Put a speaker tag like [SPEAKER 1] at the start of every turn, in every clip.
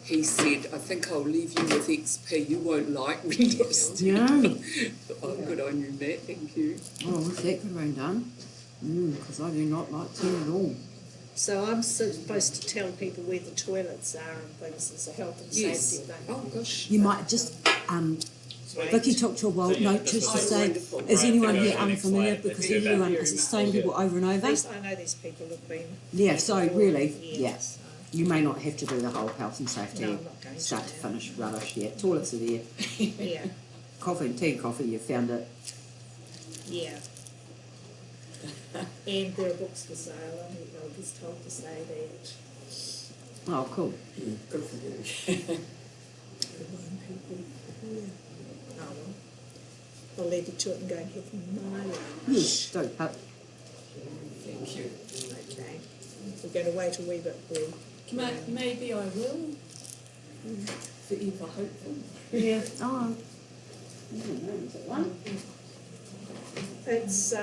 [SPEAKER 1] he said, I think I'll leave you with XP, you won't like me.
[SPEAKER 2] Yeah.
[SPEAKER 1] Oh, good on you, Matt, thank you.
[SPEAKER 2] Oh, what's that could have been done? Because I do not like tea at all.
[SPEAKER 3] So I'm supposed to tell people where the toilets are and things as a health and safety thing.
[SPEAKER 1] Oh, gosh.
[SPEAKER 2] You might just, Vicky took to a wild note just to say,
[SPEAKER 1] wonderful.
[SPEAKER 2] is anyone here
[SPEAKER 4] Right,
[SPEAKER 2] unfamiliar?
[SPEAKER 4] next
[SPEAKER 2] Because
[SPEAKER 4] slide.
[SPEAKER 2] everyone is the same people over and over.
[SPEAKER 3] I know these people have been...
[SPEAKER 2] Yeah, so really,
[SPEAKER 3] Yeah,
[SPEAKER 2] yeah.
[SPEAKER 3] so,
[SPEAKER 2] You may not have to do the whole health and
[SPEAKER 3] no,
[SPEAKER 2] safety,
[SPEAKER 3] I'm not going
[SPEAKER 2] start to
[SPEAKER 3] to.
[SPEAKER 2] finish rubbish yet. Toilets are there.
[SPEAKER 3] Yeah,
[SPEAKER 2] Coffee, tea and coffee, you found it.
[SPEAKER 3] yeah. And there are books for sale. I was told to say that.
[SPEAKER 2] Oh, cool.
[SPEAKER 1] Good for you.
[SPEAKER 3] Oh well. I'll leave you to it and go and have my lunch.
[SPEAKER 2] Yes, don't cut.
[SPEAKER 1] Thank you.
[SPEAKER 3] Okay. We're going to wait a wee bit, Bree.
[SPEAKER 1] Maybe I will. Forever hopeful.
[SPEAKER 2] Yeah. Oh. I don't know, is it one?
[SPEAKER 3] It's,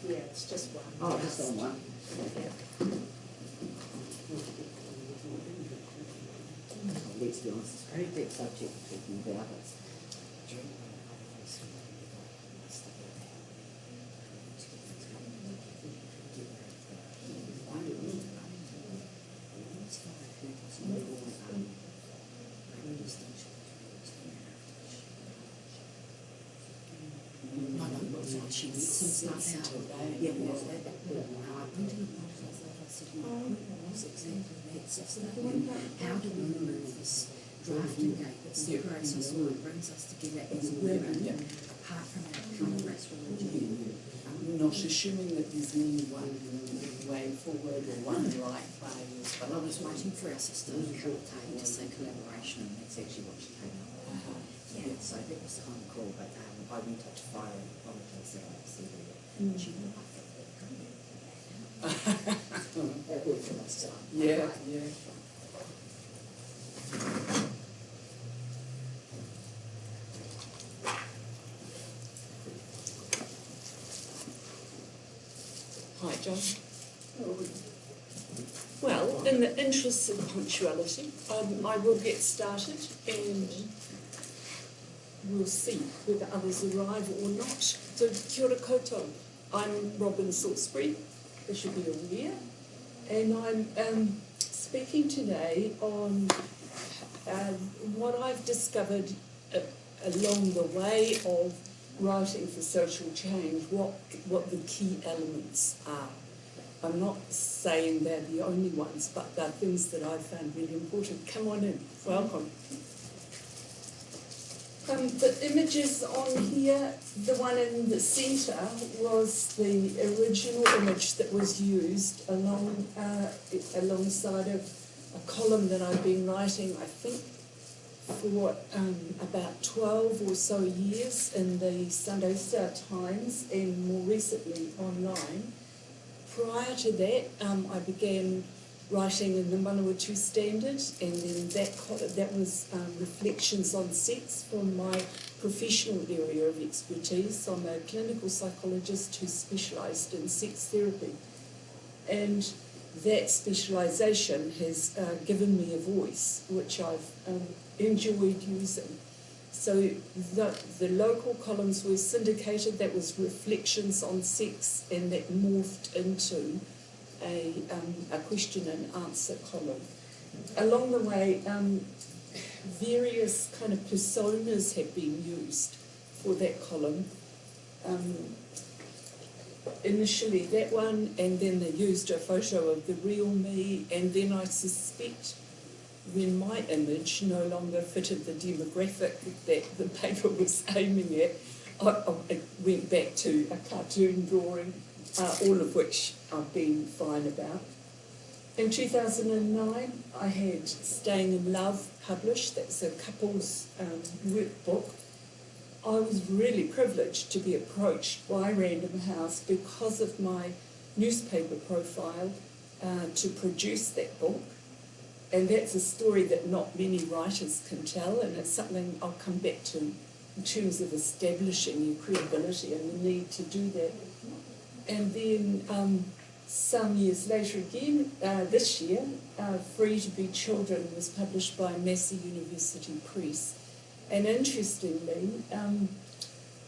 [SPEAKER 3] yeah, it's just one.
[SPEAKER 2] Oh, just on one.
[SPEAKER 3] Yeah.
[SPEAKER 2] Let's be honest, it's a very deep subject talking about it. How do we remove this drafting gate that separates us all and brings us together as women, apart from our common race religion?
[SPEAKER 1] I'm not assuming that there's only one way forward or one right way.
[SPEAKER 2] But I was waiting for our sister Tay to say collaboration, and that's actually what she came up with. Yeah, so that was kind of cool, but I went up to fire and apologised that I said that. She knew I felt that. That worked for us.
[SPEAKER 1] Yeah, yeah. Hi, John. Well, in the interest of punctuality, I will get started and we'll see whether others arrive or not. So, kia ora koutou. I'm Robyn Salisbury, as you'll be aware, and I'm speaking today on what I've discovered along the way of writing for social change, what the key elements are. I'm not saying they're the only ones, but they're things that I've found really important. Come on in, welcome. The images on here, the one in the centre was the original image that was used alongside of a column that I've been writing, I think, for about 12 or so years in the Sunday Star Times and more recently online. Prior to that, I began writing in the Manawatu Standard, and then that was reflections on sex from my professional area of expertise. I'm a clinical psychologist who specialised in sex therapy, and that specialisation has given me a voice, which I've enjoyed using. So the local columns were syndicated, that was reflections on sex, and that morphed into a question and answer column. Along the way, various kind of personas have been used for that column. Initially that one, and then they used a photo of the real me, and then I suspect when my image no longer fitted the demographic that the paper was aiming at, I went back to a cartoon drawing, all of which I've been fine about. In 2009, I had Staying in Love published. That's a couple's workbook. I was really privileged to be approached by Random House because of my newspaper profile to produce that book. And that's a story that not many writers can tell, and it's something I'll come back to in terms of establishing your credibility and the need to do that. And then some years later again, this year, Free to Be Children was published by Massey University Press. And interestingly,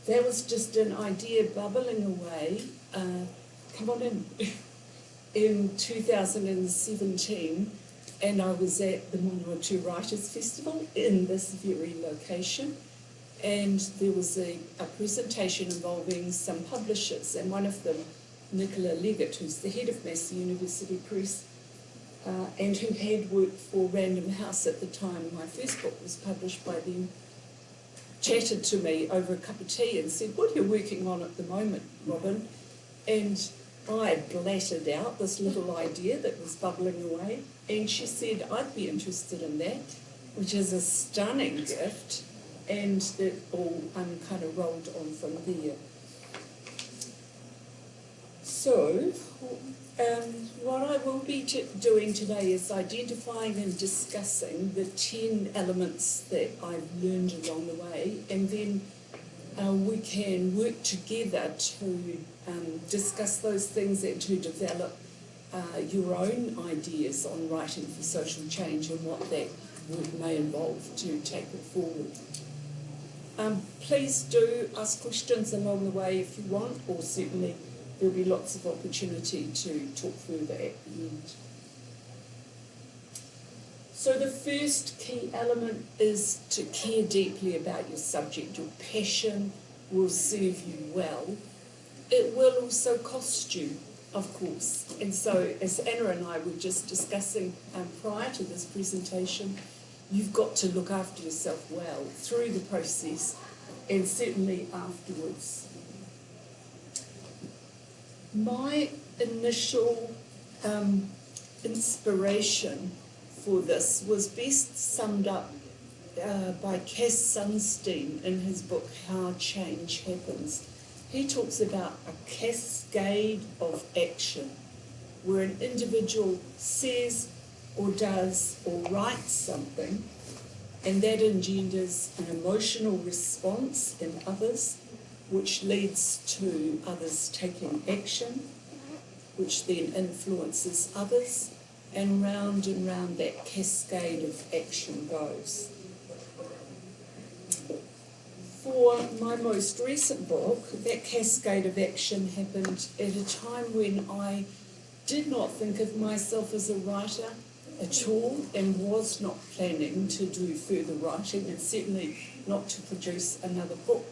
[SPEAKER 1] that was just an idea bubbling away, come on in 2017, and I was at the Manawatu Writers Festival in this very location, and there was a presentation involving some publishers, and one of them, Nicola Leggett, who's the head of Massey University Press, and who had worked for Random House at the time my first book was published by them, chatted to me over a cup of tea and said, "What are you working on at the moment, Robyn?" And I blatted out this little idea that was bubbling away, and she said, "I'd be interested in that," which is a stunning gift, and it all kind of rolled on from there. So, what I will be doing today is identifying and discussing the 10 elements that I've learned along the way, and then we can work together to discuss those things and to develop your own ideas on writing for social change and what that work may involve to take it forward. Please do ask questions along the way if you want, or certainly there'll be lots of opportunity to talk further at the end. So the first key element is to care deeply about your subject. Your passion will serve you well. It will also cost you, of course. And so, as Anna and I were just discussing prior to this presentation, you've got to look after yourself well through the process and certainly afterwards. My initial inspiration for this was best summed up by Cass Sunstein in his book How Change Happens. He talks about a cascade of action where an individual says or does or writes something, and that engenders an emotional response in others, which leads to others taking action, which then influences others, and round that cascade of action goes. For my most recent book, that cascade of action happened at a time when I did not think of myself as a writer at all and was not planning to do further writing, and certainly not to produce another book.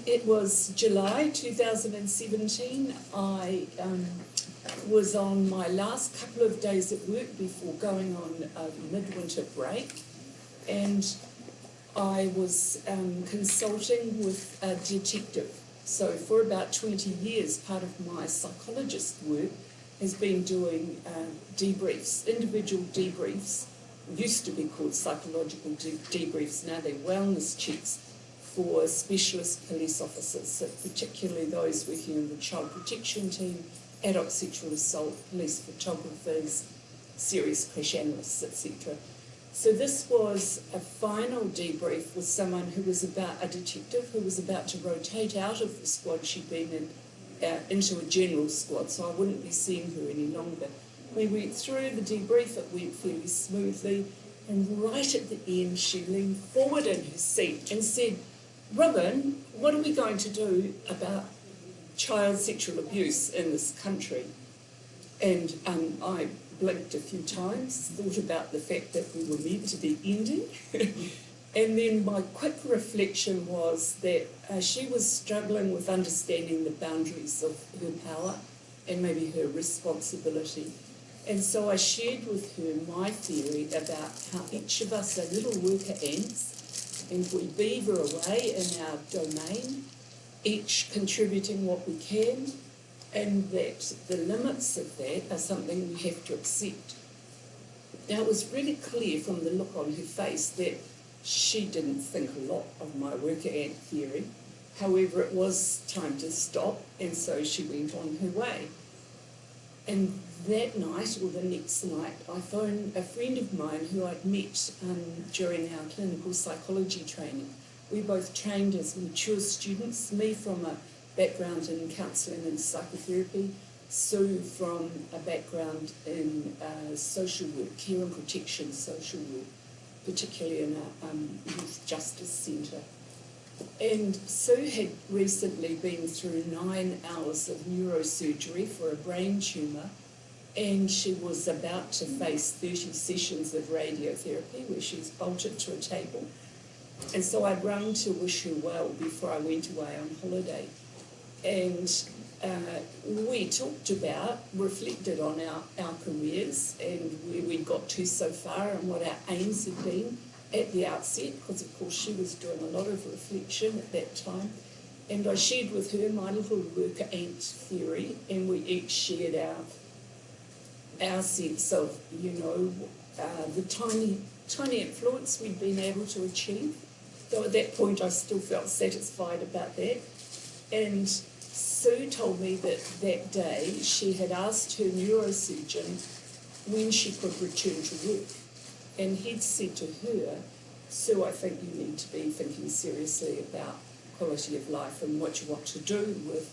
[SPEAKER 1] It was July 2017. I was on my last couple of days at work before going on a midwinter break, and I was consulting with a detective. So for about 20 years, part of my psychologist work has been doing debriefs, individual debriefs, used to be called psychological debriefs, now they're wellness checks for specialist police officers, so particularly those working in the child protection team, adult sexual assault, police photographers, serious crash analysts, etc. So this was a final debrief with someone who was about a detective who was about to rotate out of the squad she'd been in into a general squad, so I wouldn't be seeing her any longer. We went through the debrief, it went fairly smoothly, and right at the end she leaned forward in her seat and said, "Robyn, what are we going to do about child sexual abuse in this country?" And I blinked a few times, thought about the fact that we were meant to be ending. And then my quick reflection was that she was struggling with understanding the boundaries of her power and maybe her responsibility. And so I shared with her my theory about how each of us are little worker ants, and we beaver away in our domain, each contributing what we can, and that the limits of that are something we have to accept. Now, it was really clear from the look on her face that she didn't think a lot of my worker ant theory. However, it was time to stop, and so she went on her way. And that night, or the next night, I phoned a friend of mine who I'd met during our clinical psychology training. We both trained as mature students, me from a background in counselling and psychotherapy, Sue from a background in social work, care and protection social work, particularly in a youth justice centre. And Sue had recently been through 9 hours of neurosurgery for a brain tumour, and she was about to face 30 sessions of radiotherapy where she's bolted to a table. And so I'd rung to wish her well before I went away on holiday. And we talked about, reflected on our careers and where we'd got to so far and what our aims had been at the outset, because of course she was doing a lot of reflection at that time. And I shared with her my little worker ant theory, and we each shared our sense of, you know, the tiny influence we'd been able to achieve. Though at that point I still felt satisfied about that. And Sue told me that that day she had asked her neurosurgeon when she could return to work. And he'd said to her, Sue, I think you need to be thinking seriously about quality of life and what you want to do with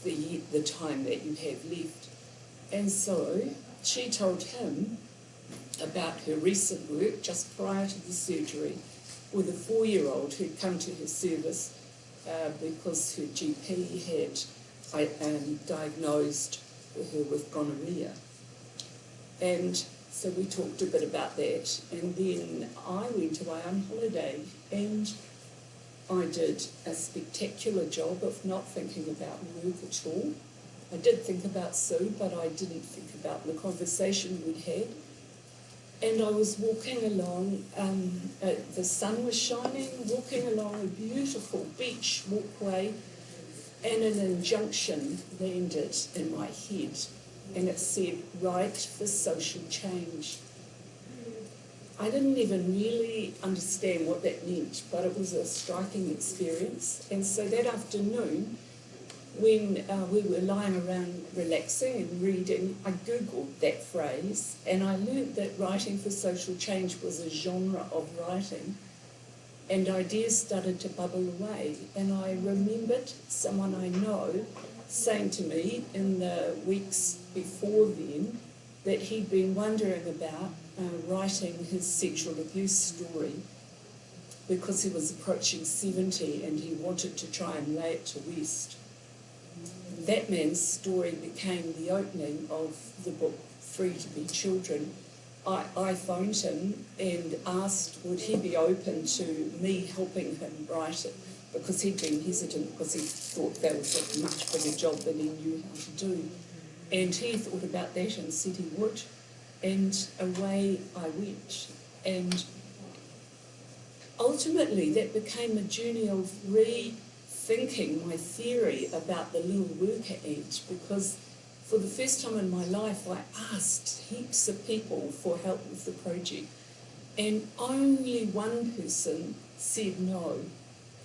[SPEAKER 1] the time that you have left. And so she told him about her recent work just prior to the surgery with a 4-year-old who'd come to her service because her GP had diagnosed her with gonorrhea. And so we talked a bit about that, and then I went away on holiday, and I did a spectacular job of not thinking about work at all. I did think about Sue, but I didn't think about the conversation we'd had. And I was walking along, the sun was shining, walking along a beautiful beach walkway, and an injunction landed in my head, and it said, "Right for social change." I didn't even really understand what that meant, but it was a striking experience. And so that afternoon, when we were lying around relaxing and reading, I Googled that phrase, and I learnt that writing for social change was a genre of writing, and ideas started to bubble away. And I remembered someone I know saying to me in the weeks before then that he'd been wondering about writing his sexual abuse story because he was approaching 70 and he wanted to try and lay it to rest. That man's story became the opening of the book Free to Be Children. I phoned him and asked would he be open to me helping him write it, because he'd been hesitant because he thought that was a much bigger job than he knew how to do. And he thought about that and said he would. And away I went. And ultimately that became a journey of rethinking my theory about the little worker ant, because for the first time in my life I asked heaps of people for help with the project, and only one person said no.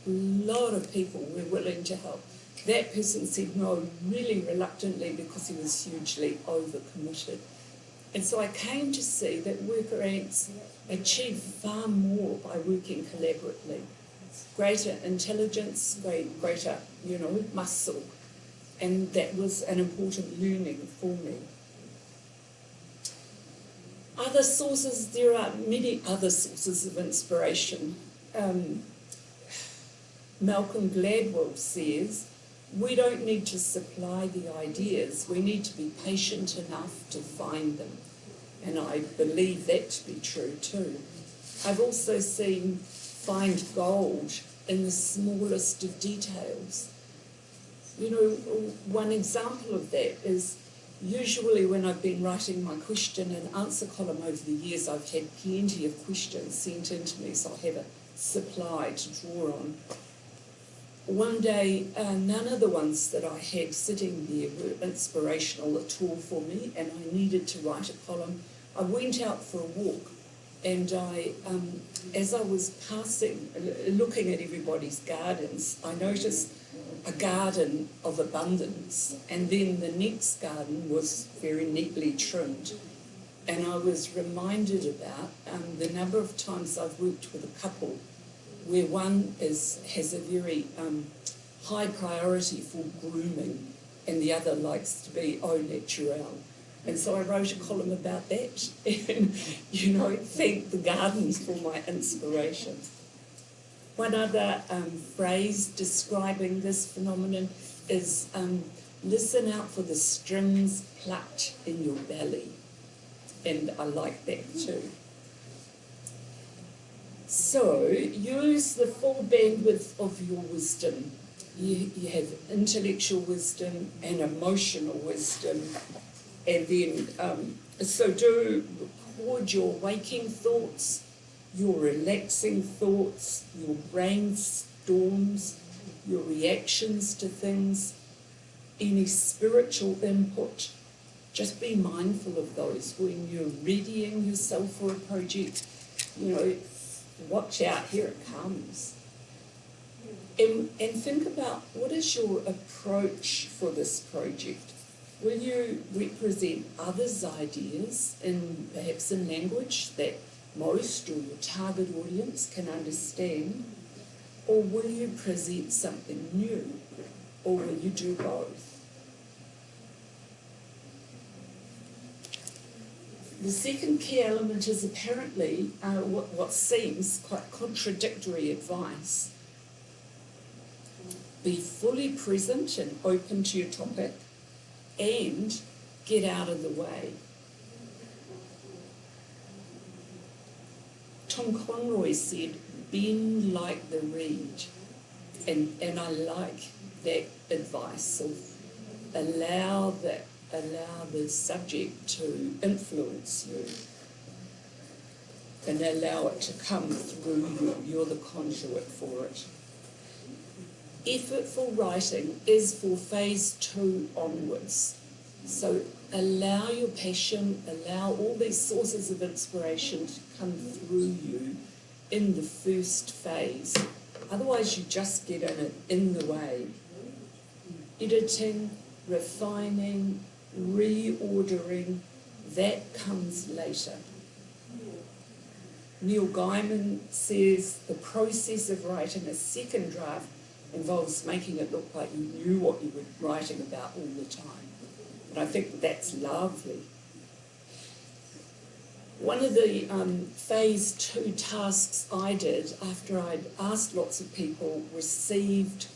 [SPEAKER 1] A lot of people were willing to help. That person said no really reluctantly because he was hugely overcommitted. And so I came to see that worker ants achieve far more by working collaboratively. Greater intelligence, greater, muscle. And that was an important learning for me. Other sources, there are many other sources of inspiration. Malcolm Gladwell says, we don't need to supply the ideas, we need to be patient enough to find them. And I believe that to be true too. I've also seen find gold in the smallest of details. One example of that is usually when I've been writing my question and answer column over the years, I've had plenty of questions sent in to me, so I have a supply to draw on. One day, none of the ones that I had sitting there were inspirational at all for me, and I needed to write a column. I went out for a walk, and as I was passing, looking at everybody's gardens, I noticed a garden of abundance, and then the next garden was very neatly trimmed. And I was reminded about the number of times I've worked with a couple where one has a very high priority for grooming, and the other likes to be au naturel. And so I wrote a column about that and, thanked the gardens for my inspiration. One other phrase describing this phenomenon is listen out for the strings plucked in your belly. And I like that too. So use the full bandwidth of your wisdom. You have intellectual wisdom and emotional wisdom. And then, so do record your waking thoughts, your relaxing thoughts, your brainstorms, your reactions to things, any spiritual input. Just be mindful of those when you're readying yourself for a project. Watch out, here it comes. And think about, what is your approach for this project? Will you represent others' ideas, perhaps in language that most or your target audience can understand? Or will you present something new? Or will you do both? The second key element is apparently what seems quite contradictory advice. Be fully present and open to your topic, and get out of the way. Tom Conroy said, bend like the reed. And I like that advice of allow the subject to influence you and allow it to come through you. You're the conduit for it. Effortful writing is for phase 2 onwards. So allow your passion, allow all these sources of inspiration to come through you in the first phase. Otherwise you just get in the way. Editing, refining, reordering, that comes later. Neil Gaiman says the process of writing a second draft involves making it look like you knew what you were writing about all the time. And I think that's lovely. One of the phase 2 tasks I did after I'd asked lots of people, received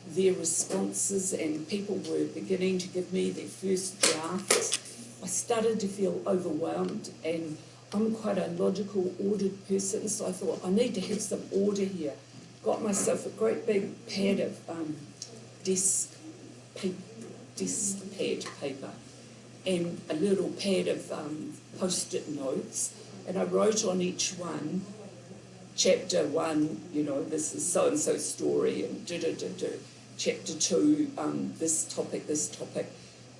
[SPEAKER 1] their responses, and people were beginning to give me their first drafts, I started to feel overwhelmed, and I'm quite a logical, ordered person, so I thought I need to have some order here. Got myself a great big pad of desk pad paper and a little pad of post-it notes, and I wrote on each one, chapter 1, this is so-and-so story, and chapter 2, this topic,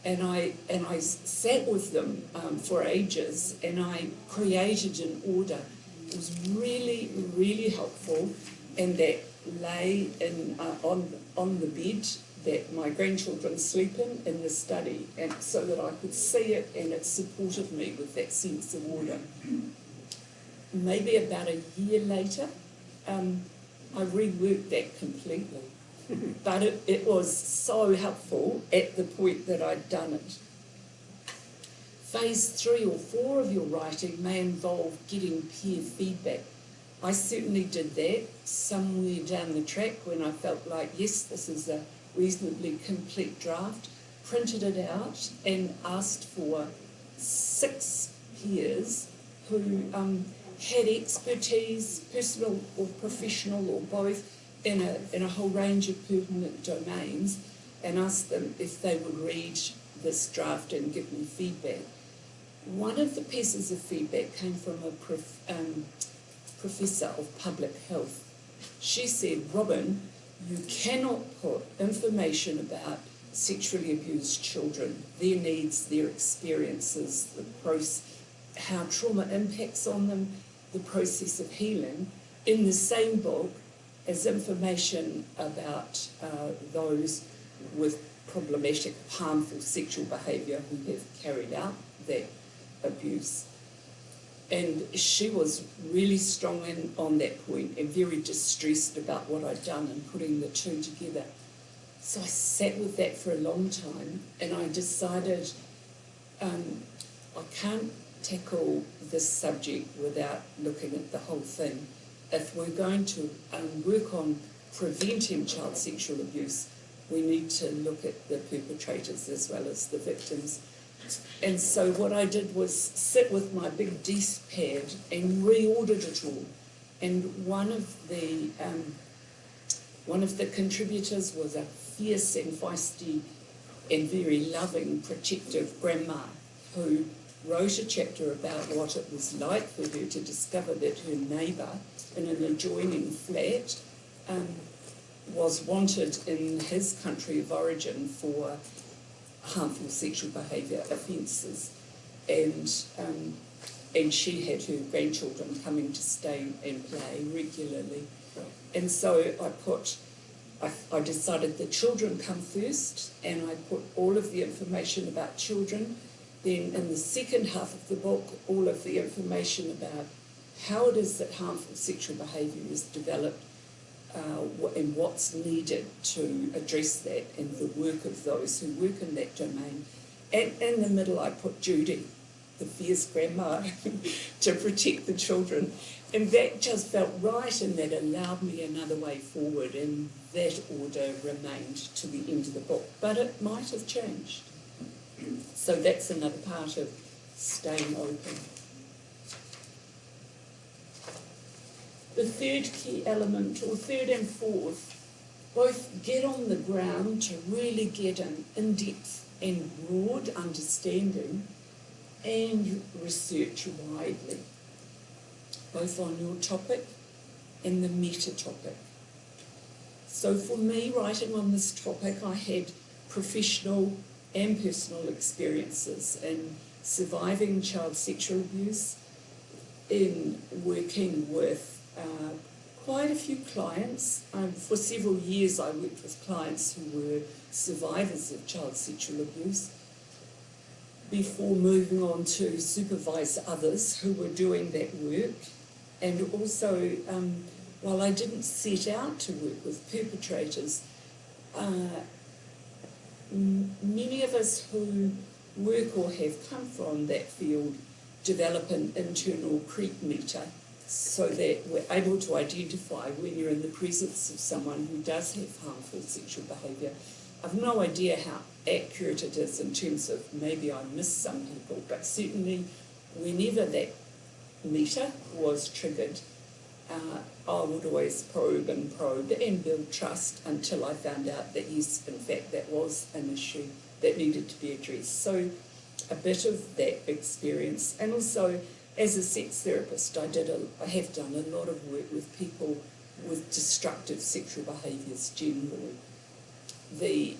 [SPEAKER 1] and I sat with them for ages, and I created an order. It was really, really helpful, and that lay on the bed that my grandchildren sleep in the study, and so that I could see it, and it supported me with that sense of order. Maybe about a year later, I reworked that completely. But it was so helpful at the point that I'd done it. Phase 3 or 4 of your writing may involve getting peer feedback. I certainly did that somewhere down the track when I felt like, yes, this is a reasonably complete draft, printed it out and asked for 6 peers who had expertise, personal or professional or both, in a whole range of pertinent domains, and asked them if they would read this draft and give me feedback. One of the pieces of feedback came from a professor of public health. She said, Robyn, you cannot put information about sexually abused children, their needs, their experiences, how trauma impacts on them, the process of healing, in the same book as information about those with problematic, harmful sexual behaviour who have carried out that abuse. And she was really strong on that point and very distressed about what I'd done in putting the two together. So I sat with that for a long time, and I decided I can't tackle this subject without looking at the whole thing. If we're going to work on preventing child sexual abuse, we need to look at the perpetrators as well as the victims. And so what I did was sit with my big desk pad and reordered it all. And one of the contributors was a fierce and feisty and very loving, protective grandma who wrote a chapter about what it was like for her to discover that her neighbour in an adjoining flat was wanted in his country of origin for harmful sexual behaviour offences, and she had her grandchildren coming to stay and play regularly. And so I decided the children come first, and I put all of the information about children. Then in the second half of the book, all of the information about how it is that harmful sexual behaviour is developed, and what's needed to address that, and the work of those who work in that domain. And in the middle I put Judy, the fierce grandma, to protect the children. And that just felt right, and that allowed me another way forward, and that order remained to the end of the book. But it might have changed. So that's another part of staying open. The third key element, or third and fourth, both get on the ground to really get an in-depth and broad understanding, and research widely, both on your topic and the meta-topic. So for me, writing on this topic, I had professional and personal experiences in surviving child sexual abuse, in working with quite a few clients. For several years I worked with clients who were survivors of child sexual abuse, before moving on to supervise others who were doing that work. And also, while I didn't set out to work with perpetrators, many of us who work or have come from that field develop an internal creep meter, so that we're able to identify when you're in the presence of someone who does have harmful sexual behaviour. I've no idea how accurate it is in terms of maybe I miss some people, but certainly whenever that meter was triggered, I would always probe and build trust until I found out that yes, in fact, that was an issue that needed to be addressed. So a bit of that experience. And also, as a sex therapist, I have done a lot of work with people with destructive sexual behaviours generally. The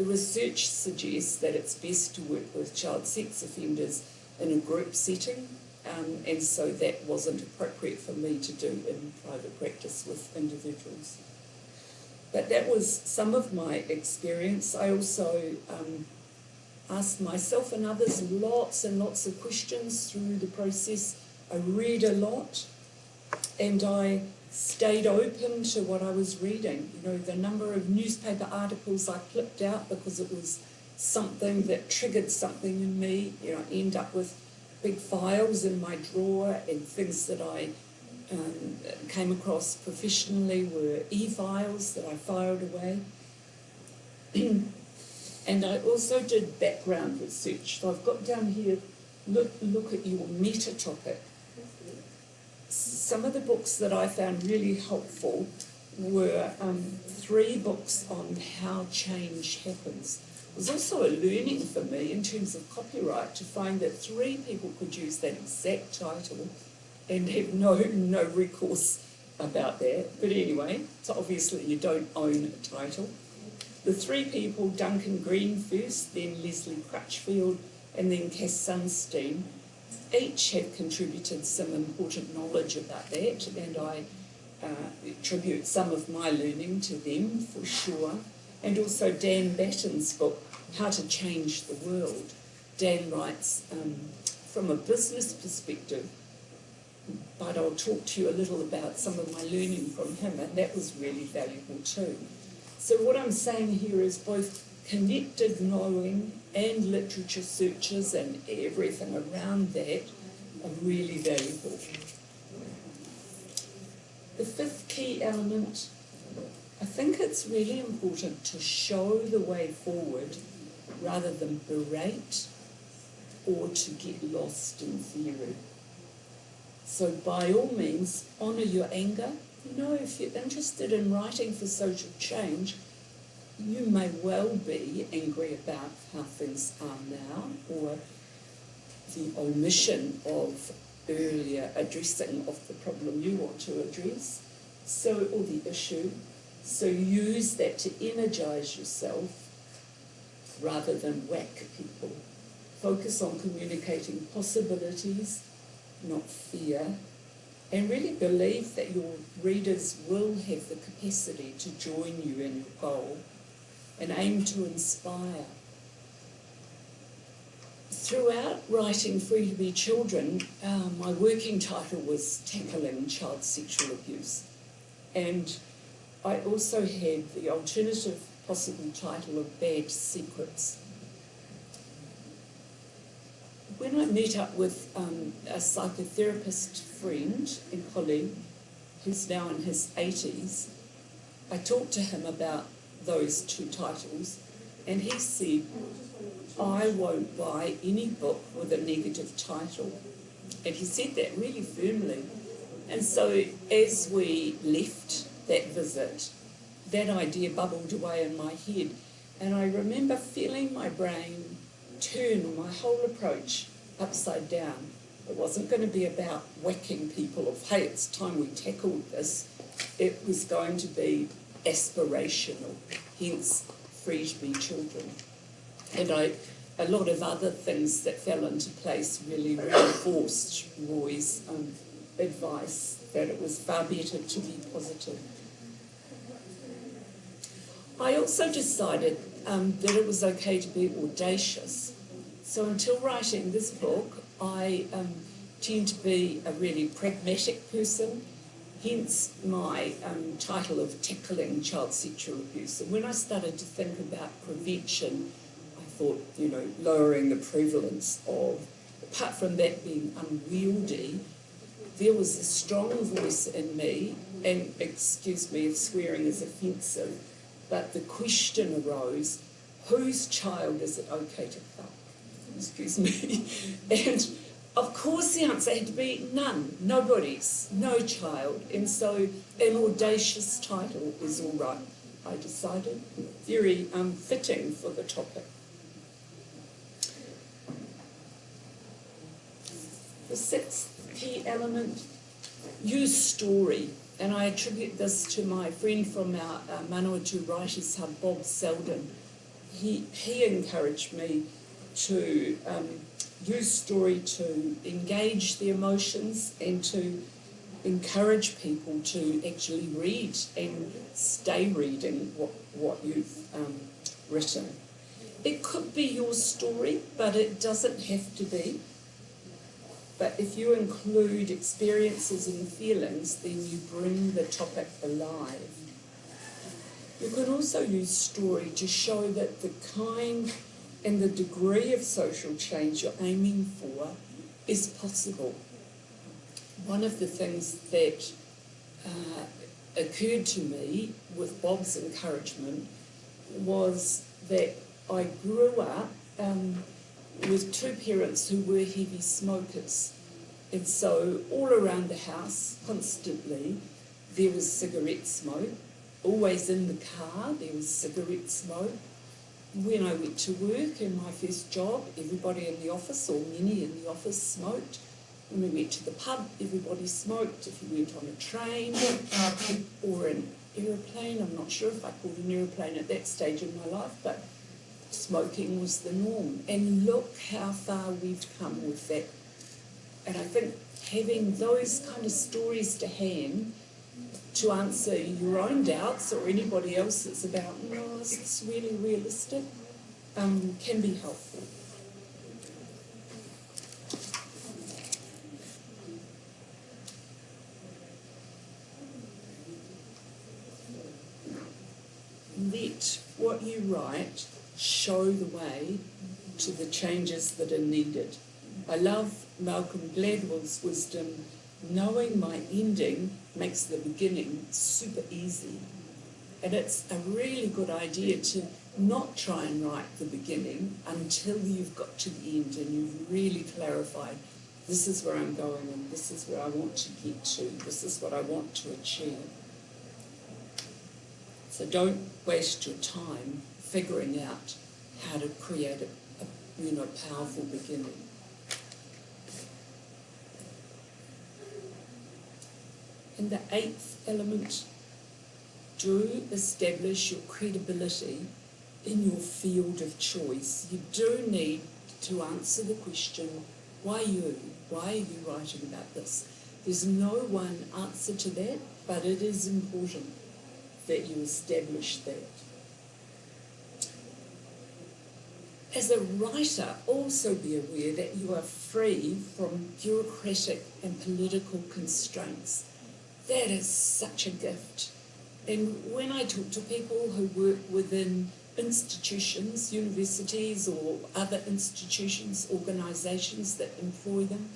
[SPEAKER 1] research suggests that it's best to work with child sex offenders in a group setting, and so that wasn't appropriate for me to do in private practice with individuals. But that was some of my experience. I also asked myself and others lots and lots of questions through the process. I read a lot, and I stayed open to what I was reading. You know, the number of newspaper articles I flipped out because it was something that triggered something in me. You know, I end up with big files in my drawer, and things that I came across professionally were e-files that I filed away. And I also did background research. So I've got down here, look at your meta-topic. Some of the books that I found really helpful were 3 books on how change happens. It was also a learning for me in terms of copyright to find that 3 people could use that exact title and have no recourse about that. But anyway, so obviously you don't own a title. The 3 people, Duncan Green first, then Leslie Crutchfield, and then Cass Sunstein, each have contributed some important knowledge about that, and I attribute some of my learning to them for sure. And also Dan Batten's book, How to Change the World. Dan writes from a business perspective, but I'll talk to you a little about some of my learning from him, and that was really valuable too. So what I'm saying here is both connected knowing and literature searches and everything around that are really valuable. The fifth key element, I think it's really important to show the way forward rather than berate or to get lost in theory. So by all means, honour your anger. You know, if you're interested in writing for social change, you may well be angry about how things are now, or the omission of earlier addressing of the problem you want to address, or the issue. So use that to energise yourself rather than whack people. Focus on communicating possibilities, not fear, and really believe that your readers will have the capacity to join you in your goal, and aim to inspire. Throughout writing Free to Be Children, my working title was Tackling Child Sexual Abuse, and I also had the alternative possible title of Bad Secrets. When I met up with a psychotherapist friend and colleague who's now in his 80s, I talked to him about those two titles, and he said, I won't buy any book with a negative title. And he said that really firmly. And so as we left that visit, that idea bubbled away in my head. And I remember feeling my brain turn my whole approach upside down. It wasn't going to be about whacking people of, hey, it's time we tackled this. It was going to be aspirational, hence Free to Be Children. And a lot of other things that fell into place really reinforced Roy's advice that it was far better to be positive. I also decided that it was okay to be audacious. So until writing this book, I tend to be a really pragmatic person, hence my title of Tackling Child Sexual Abuse. And when I started to think about prevention, I thought, lowering the prevalence of, apart from that being unwieldy, there was a strong voice in me, and excuse me if swearing is offensive, but the question arose, whose child is it okay to fuck? Excuse me. And of course the answer had to be none, nobody's, no child. And so an audacious title is all right, I decided. Very fitting for the topic. The sixth key element, use story. And I attribute this to my friend from our Manawatu Writers Hub, Bob Selden. He encouraged me to use story to engage the emotions and to encourage people to actually read and stay reading what you've written. It could be your story, but it doesn't have to be. But if you include experiences and feelings, then you bring the topic alive. You can also use story to show that the kind and the degree of social change you're aiming for is possible. One of the things that occurred to me with Bob's encouragement was that I grew up with two parents who were heavy smokers. And so all around the house, constantly, there was cigarette smoke. Always in the car, there was cigarette smoke. When I went to work in my first job, everybody in the office, or many in the office, smoked. When we went to the pub, everybody smoked. If you went on a train or an aeroplane, I'm not sure if I called an aeroplane at that stage in my life, but smoking was the norm. And look how far we've come with that. And I think having those kind of stories to hand to answer your own doubts or anybody else's about, no, is this really realistic, can be helpful. And let what you write show the way to the changes that are needed. I love Malcolm Gladwell's wisdom, knowing my ending makes the beginning super easy. And it's a really good idea to not try and write the beginning until you've got to the end and you've really clarified, this is where I'm going and this is where I want to get to, this is what I want to achieve. So don't waste your time figuring out how to create a powerful beginning. And the 8th element, do establish your credibility in your field of choice. You do need to answer the question, why you? Why are you writing about this? There's no one answer to that, but it is important that you establish that. As a writer, also be aware that you are free from bureaucratic and political constraints. That is such a gift. And when I talk to people who work within institutions, universities or other institutions, organisations that employ them,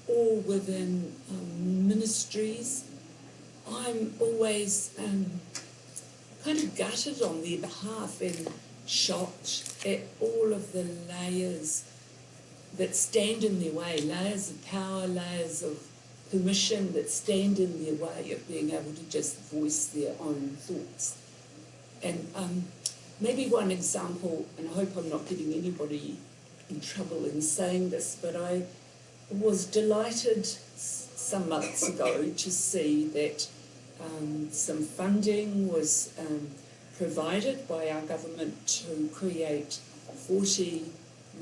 [SPEAKER 1] or within ministries, I'm always kind of gutted on their behalf and shocked at all of the layers that stand in their way, layers of power, layers of permission that stand in their way of being able to just voice their own thoughts. And maybe one example, and I hope I'm not getting anybody in trouble in saying this, but I was delighted some months ago to see that some funding was provided by our government to create 40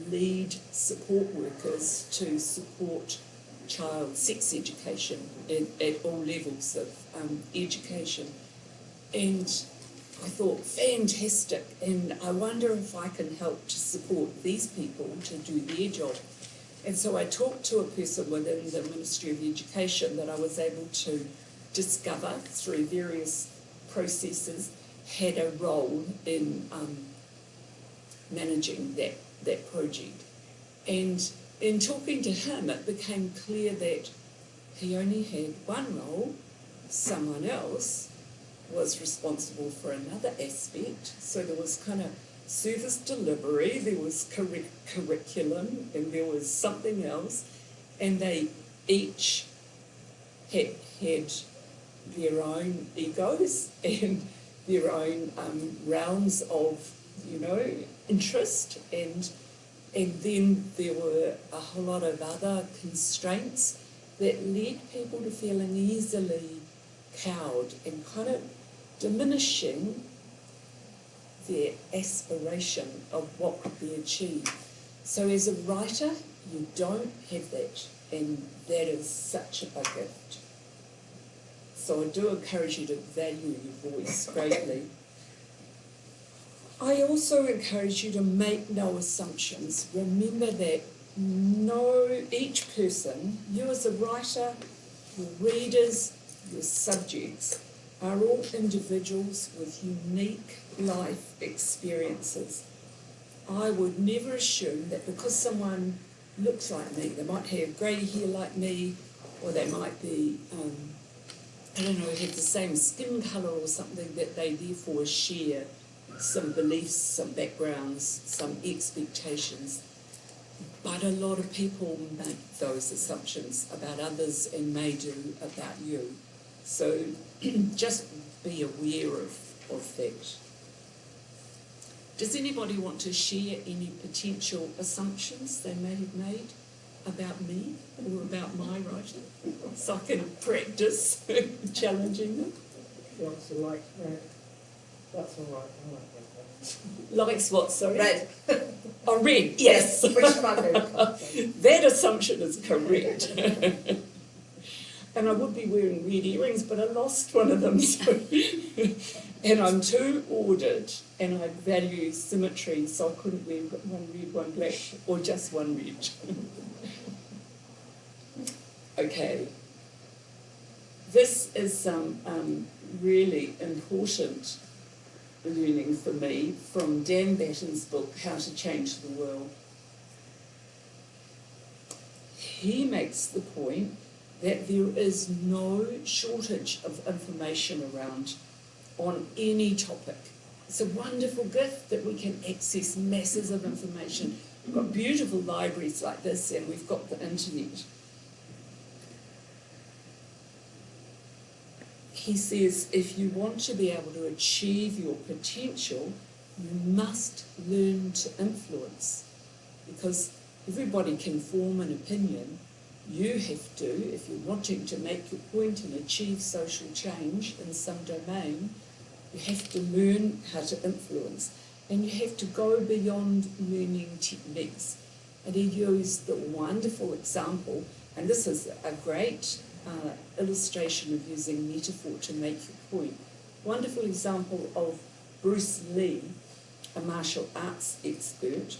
[SPEAKER 1] lead support workers to support child sex education at all levels of education. And I thought, fantastic, and I wonder if I can help to support these people to do their job. And so I talked to a person within the Ministry of Education that I was able to discover through various processes had a role in managing that project. And in talking to him, it became clear that he only had one role, someone else was responsible for another aspect. So there was kind of service delivery, there was curriculum, and there was something else, and they each had their own egos and their own realms of, interest, and then there were a whole lot of other constraints that led people to feeling easily cowed and kind of diminishing their aspiration of what could be achieved. So as a writer, you don't have that, and that is such a gift. So I do encourage you to value your voice greatly. I also encourage you to make no assumptions. Remember that each person, you as a writer, your readers, your subjects, are all individuals with unique life experiences. I would never assume that because someone looks like me, they might have grey hair like me, or they might be, have the same skin colour or something, that they therefore share some beliefs, some backgrounds, some expectations. But a lot of people make those assumptions about others and may do about you. So just be aware of that. Does anybody want to share any potential assumptions they may have made about me or about my writing, so I can practice challenging them?
[SPEAKER 4] Lots of like red. That's all right. I like red.
[SPEAKER 1] Likes what, sorry?
[SPEAKER 2] Red.
[SPEAKER 1] Oh, red, yes.
[SPEAKER 4] Which is my favourite.
[SPEAKER 1] That assumption is correct. And I would be wearing red earrings, but I lost one of them. So and I'm too ordered, and I value symmetry, so I couldn't wear one red, one black, or just one red. Okay. This is some really important learning for me from Dan Batten's book, How to Change the World. He makes the point that there is no shortage of information around on any topic. It's a wonderful gift that we can access masses of information. We've got beautiful libraries like this, and we've got the internet. He says if you want to be able to achieve your potential, you must learn to influence, because everybody can form an opinion. You have to, if you're wanting to make your point and achieve social change in some domain, you have to learn how to influence, and you have to go beyond learning techniques. And he used the wonderful example, and this is a great illustration of using metaphor to make your point. Wonderful example of Bruce Lee, a martial arts expert,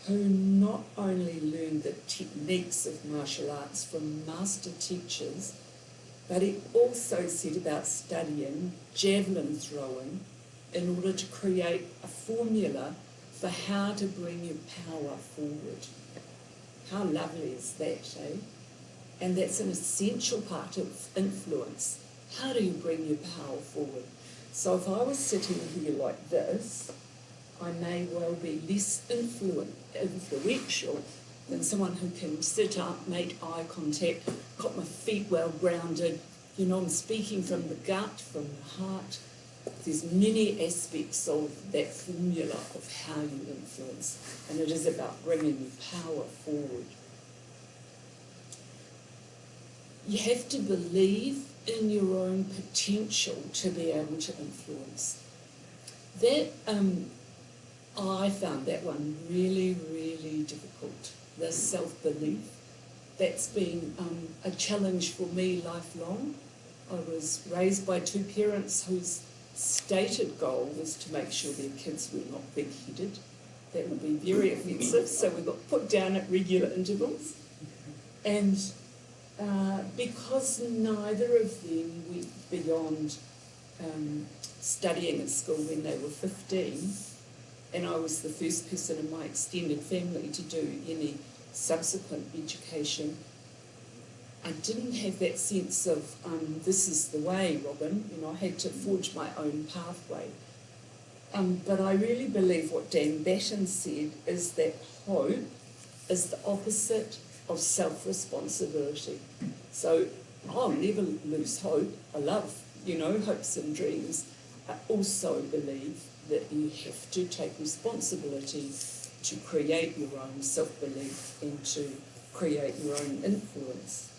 [SPEAKER 1] who not only learned the techniques of martial arts from master teachers, but he also set about studying javelin throwing in order to create a formula for how to bring your power forward. How lovely is that, eh? And that's an essential part of influence. How do you bring your power forward? So if I was sitting here like this, I may well be less influential than someone who can sit up, make eye contact, got my feet well grounded. You know, I'm speaking from the gut, from the heart. There's many aspects of that formula of how you influence, and it is about bringing your power forward. You have to believe in your own potential to be able to influence. That I found that one really, really difficult, the self-belief. That's been a challenge for me lifelong. I was raised by two parents whose stated goal was to make sure their kids were not big-headed. That would be very offensive, so we got put down at regular intervals. And because neither of them went beyond studying at school when they were 15, and I was the first person in my extended family to do any subsequent education, I didn't have that sense of, this is the way, Robyn. You know, I had to forge my own pathway. But I really believe what Dan Batten said is that hope is the opposite of self-responsibility. So I'll never lose hope. I love, hopes and dreams. I also believe that you have to take responsibility to create your own self-belief and to create your own influence.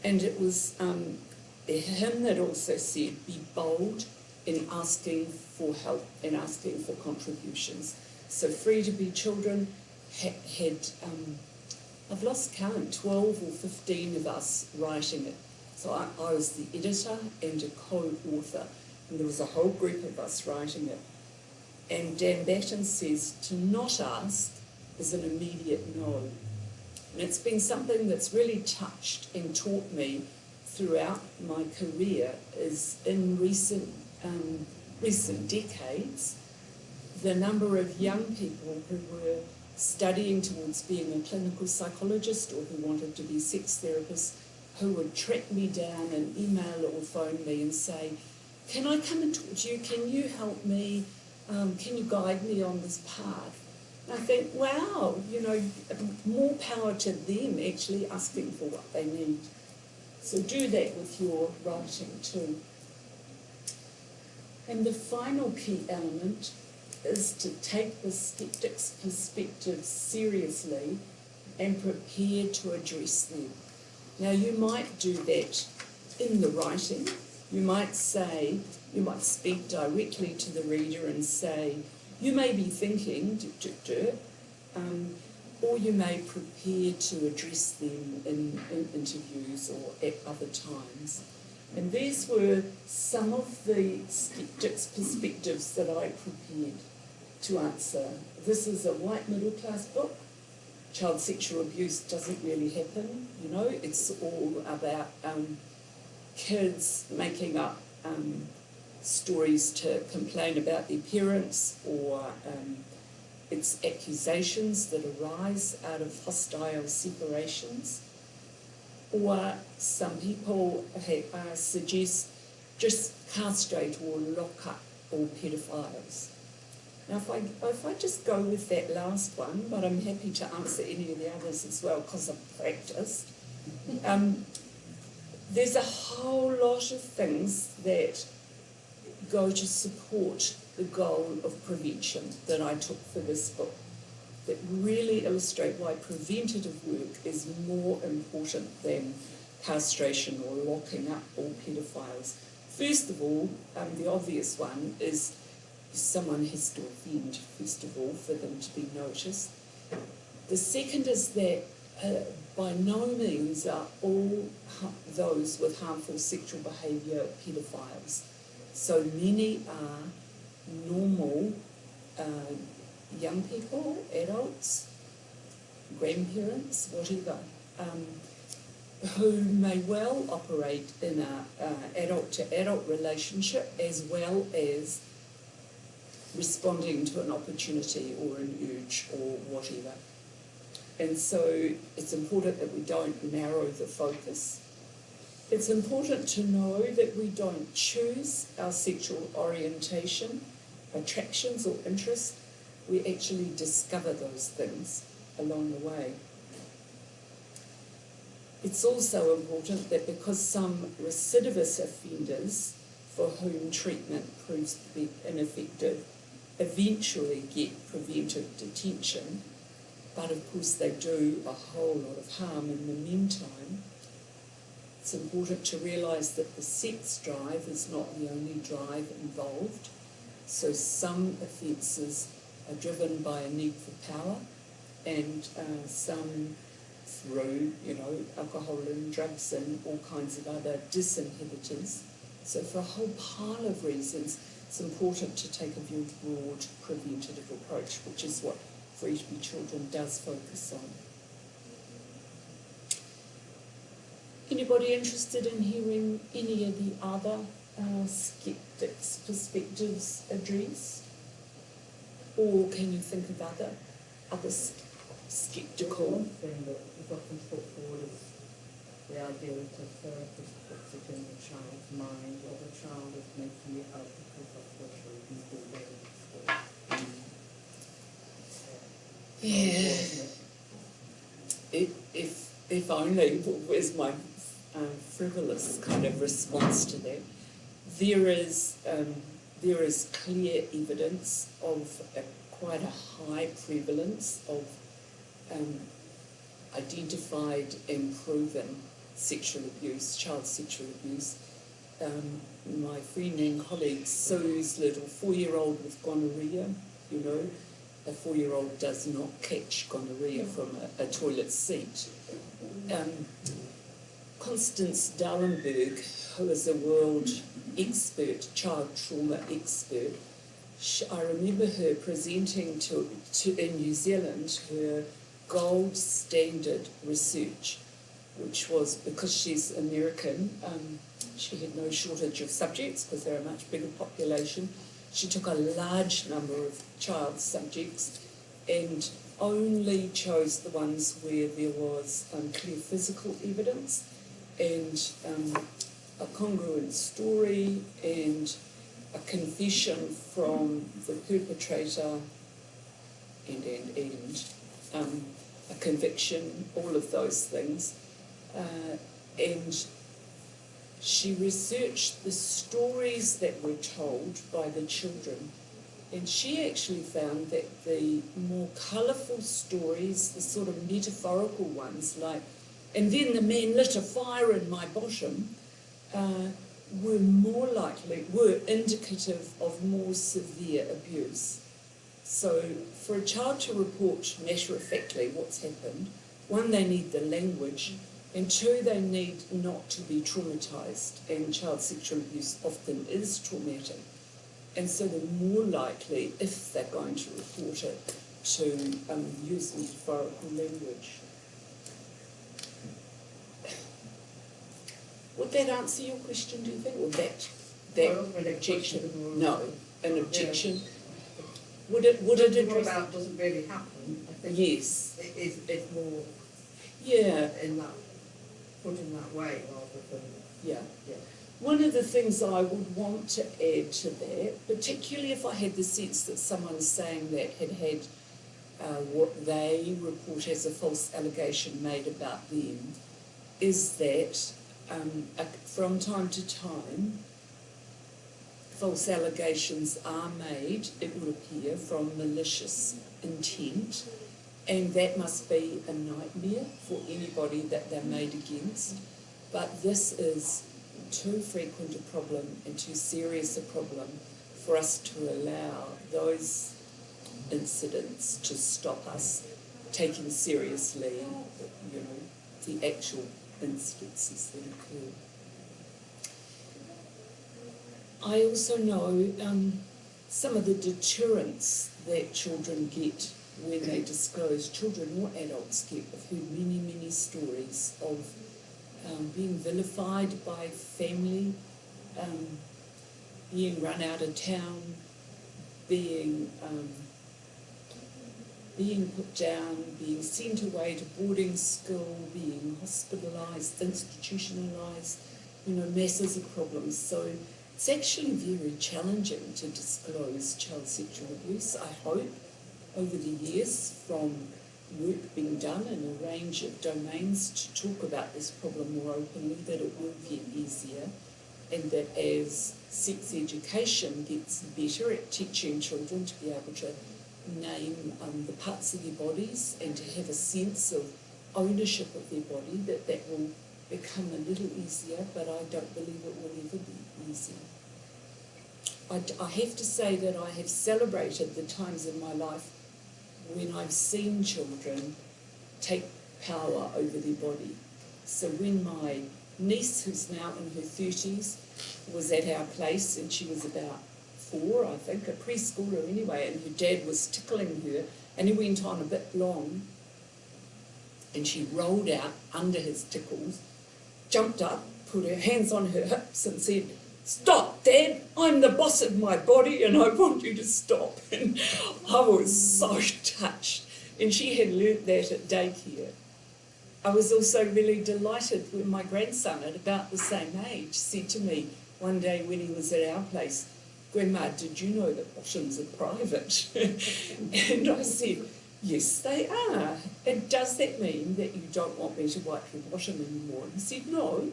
[SPEAKER 1] And it was him that also said, be bold in asking for help and asking for contributions. So Free to Be Children had I've lost count, 12 or 15 of us writing it. So I was the editor and a co-author, and there was a whole group of us writing it. And Dan Batten says to not ask is an immediate no. And it's been something that's really touched and taught me throughout my career, is in recent decades, the number of young people who were studying towards being a clinical psychologist or who wanted to be sex therapists, who would track me down and email or phone me and say, can I come and talk to you? Can you help me? Can you guide me on this path? And I think, wow, more power to them actually asking for what they need. So do that with your writing too. And the final key element is to take the skeptic's perspective seriously and prepare to address them. Now, you might do that in the writing. You might speak directly to the reader and say, you may be thinking, or you may prepare to address them in interviews or at other times. And these were some of the skeptics' perspectives that I prepared to answer. This is a white middle-class book. Child sexual abuse doesn't really happen, it's all about kids making up stories to complain about their parents, or it's accusations that arise out of hostile separations, or some people suggest just castrate or lock up all pedophiles. Now, if I just go with that last one, but I'm happy to answer any of the others as well because I've practiced. There's a whole lot of things that go to support the goal of prevention that I took for this book, that really illustrate why preventative work is more important than castration or locking up all pedophiles. First of all, the obvious one is someone has to offend, first of all, for them to be noticed. The second is that by no means are all those with harmful sexual behaviour pedophiles. So many are normal young people, adults, grandparents, whatever, who may well operate in a adult-to-adult relationship as well as responding to an opportunity or an urge or whatever. And so it's important that we don't narrow the focus. It's important to know that we don't choose our sexual orientation, attractions or interests. We actually discover those things along the way. It's also important that because some recidivist offenders for whom treatment proves to be ineffective eventually get preventive detention, but of course they do a whole lot of harm in the meantime, it's important to realise that the sex drive is not the only drive involved. So some offences are driven by a need for power, and some through, alcohol and drugs and all kinds of other disinhibitors. So for a whole pile of reasons, it's important to take a very broad preventative approach, which is what Free to Be Children does focus on. Anybody interested in hearing any of the other skeptics' perspectives addressed? Or can you think of other skeptical?
[SPEAKER 4] One thing that is often put forward is the idea that a therapist puts it in the child's mind, or the child is making it up because that's what people do in school.
[SPEAKER 1] Yeah. If only was my frivolous kind of response to that. There is clear evidence of quite a high prevalence of identified and proven sexual abuse, child sexual abuse. My friend and colleague Sue's little 4-year-old with gonorrhea, a 4-year-old does not catch gonorrhea from a toilet seat. Constance Dallenberg, who is a world expert, child trauma expert, I remember her presenting in New Zealand her gold standard research, which was, because she's American, she had no shortage of subjects because they're a much bigger population. She took a large number of child subjects and only chose the ones where there was clear physical evidence and a congruent story and a confession from the perpetrator and a conviction, all of those things. And she researched the stories that were told by the children, and she actually found that the more colourful stories, the sort of metaphorical ones, like, and then the man lit a fire in my bottom, were indicative of more severe abuse. So for a child to report matter-of-factly what's happened, one, they need the language, and two, they need not to be traumatised, and child sexual abuse often is traumatic. And so they're more likely, if they're going to report it, to use metaphorical language. Would that answer your question, do you think? Or that that
[SPEAKER 4] Well, really
[SPEAKER 1] objection?
[SPEAKER 4] questionable.
[SPEAKER 1] No, an objection.
[SPEAKER 4] Yeah.
[SPEAKER 1] Would it
[SPEAKER 4] What
[SPEAKER 1] address?
[SPEAKER 4] about doesn't really happen? I think
[SPEAKER 1] Yes.
[SPEAKER 4] it's more
[SPEAKER 1] Yeah.
[SPEAKER 4] in that put in that way rather than
[SPEAKER 1] Yeah.
[SPEAKER 4] yeah.
[SPEAKER 1] One of the things I would want to add to that, particularly if I had the sense that someone's saying that had what they report as a false allegation made about them, is that from time to time, false allegations are made, it would appear, from malicious intent, and that must be a nightmare for anybody that they're made against. But this is too frequent a problem and too serious a problem for us to allow those incidents to stop us taking seriously, you know, the actual incidences that occur. I also know some of the deterrents that children get when they disclose, children or adults get. I've heard many, many stories of being vilified by family, being run out of town, being put down, being sent away to boarding school, being hospitalised, institutionalised, you know, masses of problems. So it's actually very challenging to disclose child sexual abuse, I hope, over the years, from work being done in a range of domains to talk about this problem more openly, that it will get easier, and that as sex education gets better at teaching children to be able to name the parts of their bodies and to have a sense of ownership of their body, that will become a little easier, but I don't believe it will ever be easier. I have to say that I have celebrated the times in my life when I've seen children take power over their body. So when my niece, who's now in her 30s, was at our place, and she was about 4, I think, a preschooler anyway, and her dad was tickling her, and he went on a bit long, and she rolled out under his tickles, jumped up, put her hands on her hips and said, "Stop, Dad, I'm the boss of my body and I want you to stop." And I was so touched. And she had learnt that at daycare. I was also really delighted when my grandson, at about the same age, said to me one day when he was at our place, "Grandma, did you know that bottoms are private?" And I said, "Yes, they are. And does that mean that you don't want me to wipe your bottom anymore?" And he said, "No."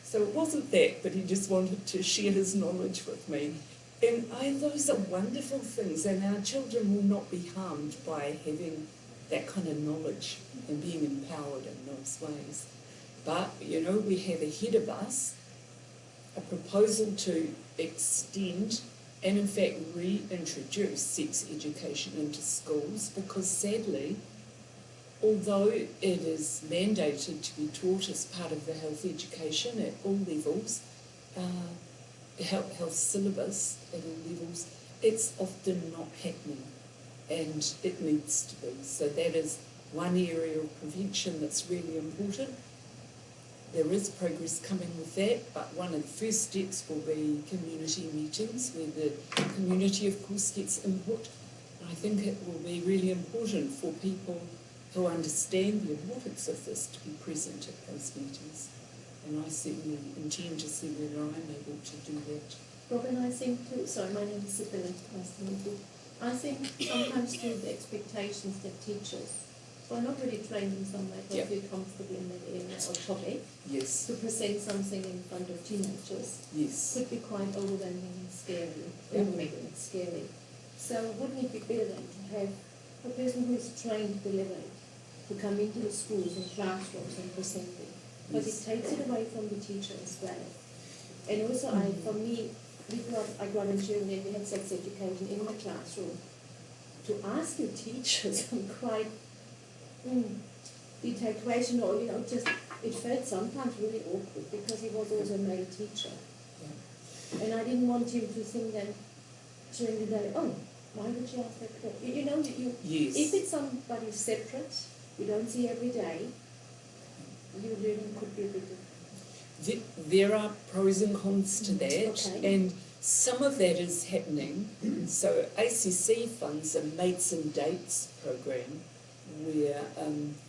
[SPEAKER 1] So it wasn't that, but he just wanted to share his knowledge with me. And those are wonderful things, and our children will not be harmed by having that kind of knowledge and being empowered in those ways. But, you know, we have ahead of us a proposal to extend and in fact reintroduce sex education into schools, because sadly, although it is mandated to be taught as part of the health education at all levels, health syllabus at all levels, it's often not happening, and it needs to be. So that is one area of prevention that's really important. There is progress coming with that, but one of the first steps will be community meetings where the community, of course, gets input. And I think it will be really important for people who understand the importance of this to be present at those meetings. And I certainly intend to see whether I'm able to do that.
[SPEAKER 5] Robyn, I think too, sorry, my name is Sibylla, nice to meet you. I think sometimes too the expectations that teachers who are not really trained in some way but feel comfortable in that area or topic
[SPEAKER 1] Yes.
[SPEAKER 5] to present something in front of teenagers
[SPEAKER 1] Yes.
[SPEAKER 5] could be quite overwhelming and scary, overwhelming and scary. So wouldn't it be better then to have a person who is trained to deliver it, to come into the schools and classrooms and present it? But it takes it away from the teacher as well. And also, for me, I grew up in Germany and we had sex education in the classroom. To ask your teachers some quite detailed question, or, you know, just, it felt sometimes really awkward because he was also a male teacher. Yeah. And I didn't want him to think then during the day, oh, why would you ask that question? You know,
[SPEAKER 1] yes.
[SPEAKER 5] If it's somebody separate, you don't see every day, your learning could be a bit different.
[SPEAKER 1] there are pros and cons to that,
[SPEAKER 5] Okay.
[SPEAKER 1] and some of that is happening. So ACC funds a Mates and Dates program where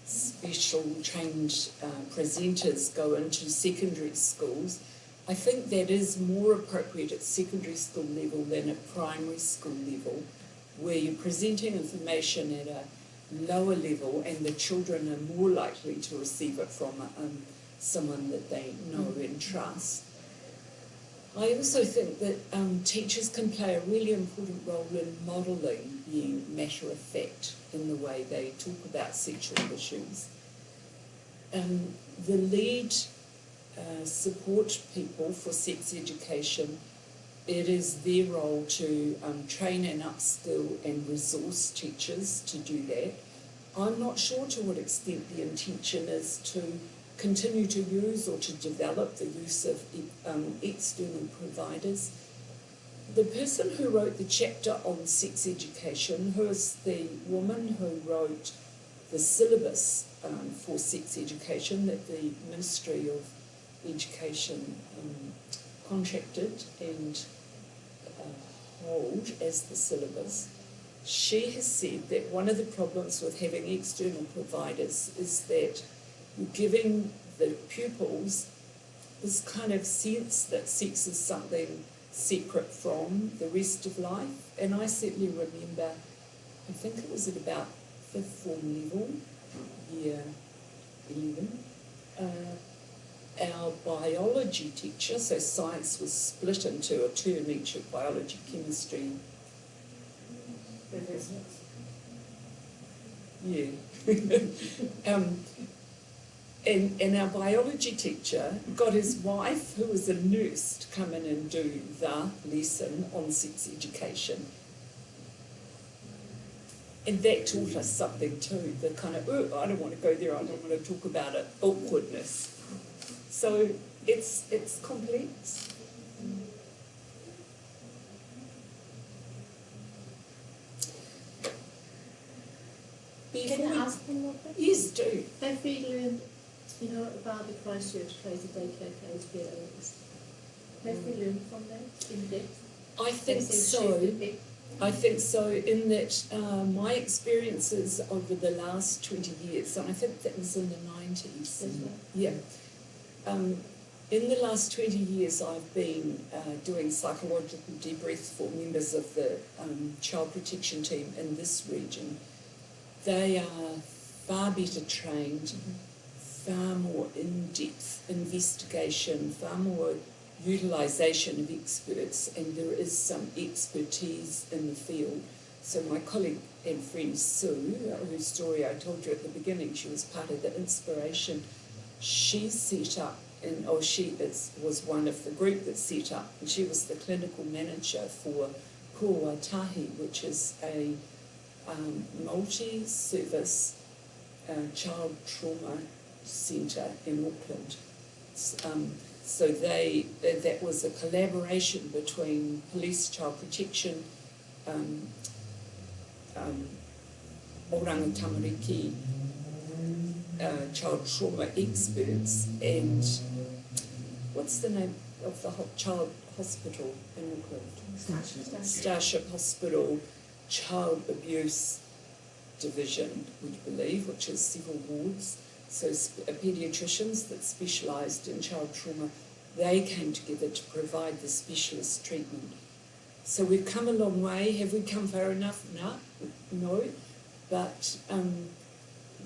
[SPEAKER 1] special trained presenters go into secondary schools. I think that is more appropriate at secondary school level than at primary school level, where you're presenting information at a lower level and the children are more likely to receive it from someone that they know and trust. I also think that teachers can play a really important role in modelling being matter-of-fact in the way they talk about sexual issues. The lead support people for sex education, it is their role to train and upskill and resource teachers to do that. I'm not sure to what extent the intention is to continue to use or to develop the use of external providers. The person who wrote the chapter on sex education, who is the woman who wrote the syllabus for sex education that the Ministry of Education contracted and hold as the syllabus, she has said that one of the problems with having external providers is that you're giving the pupils this kind of sense that sex is something separate from the rest of life. And I certainly remember, I think it was at about 5th form level, year 11, our biology teacher, so science was split into a term each of biology, chemistry. Yeah. And our biology teacher got his wife, who was a nurse, to come in and do the lesson on sex education. And that taught us something too, the kind of, oh, I don't want to go there, I don't want to talk about it, awkwardness. So it's complex.
[SPEAKER 5] Can I ask one more question?
[SPEAKER 1] Yes, do.
[SPEAKER 5] Have we learned, about the Christchurch case, the daycare case, have we learned from that in depth?
[SPEAKER 1] I think so. I think so, in that my experiences over the last 20 years, and I think that was in the 90s. Yeah. In the last 20 years, I've been doing psychological debriefs for members of the child protection team in this region. They are far better trained, far more in-depth investigation, far more utilisation of experts, and there is some expertise in the field. So my colleague and friend Sue, whose story I told you at the beginning, she was part of the inspiration. She set up, was one of the group that set up, and she was the clinical manager for Kuawatahi, which is a multi-service child trauma centre in Auckland. So that was a collaboration between police, child protection, oranga tamariki, child trauma experts, and what's the name of the child hospital in Auckland? Starship Hospital Child Abuse Division, would you believe, which is several wards. So paediatricians that specialised in child trauma, they came together to provide the specialist treatment. So we've come a long way. Have we come far enough? No. But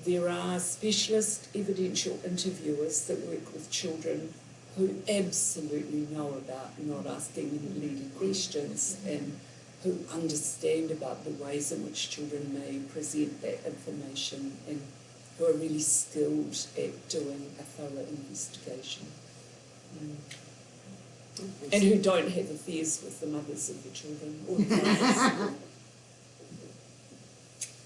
[SPEAKER 1] there are specialist evidential interviewers that work with children who absolutely know about not asking any leading questions and who understand about the ways in which children may present that information and who are really skilled at doing a thorough investigation. And who don't have affairs with the mothers of the children or the fathers.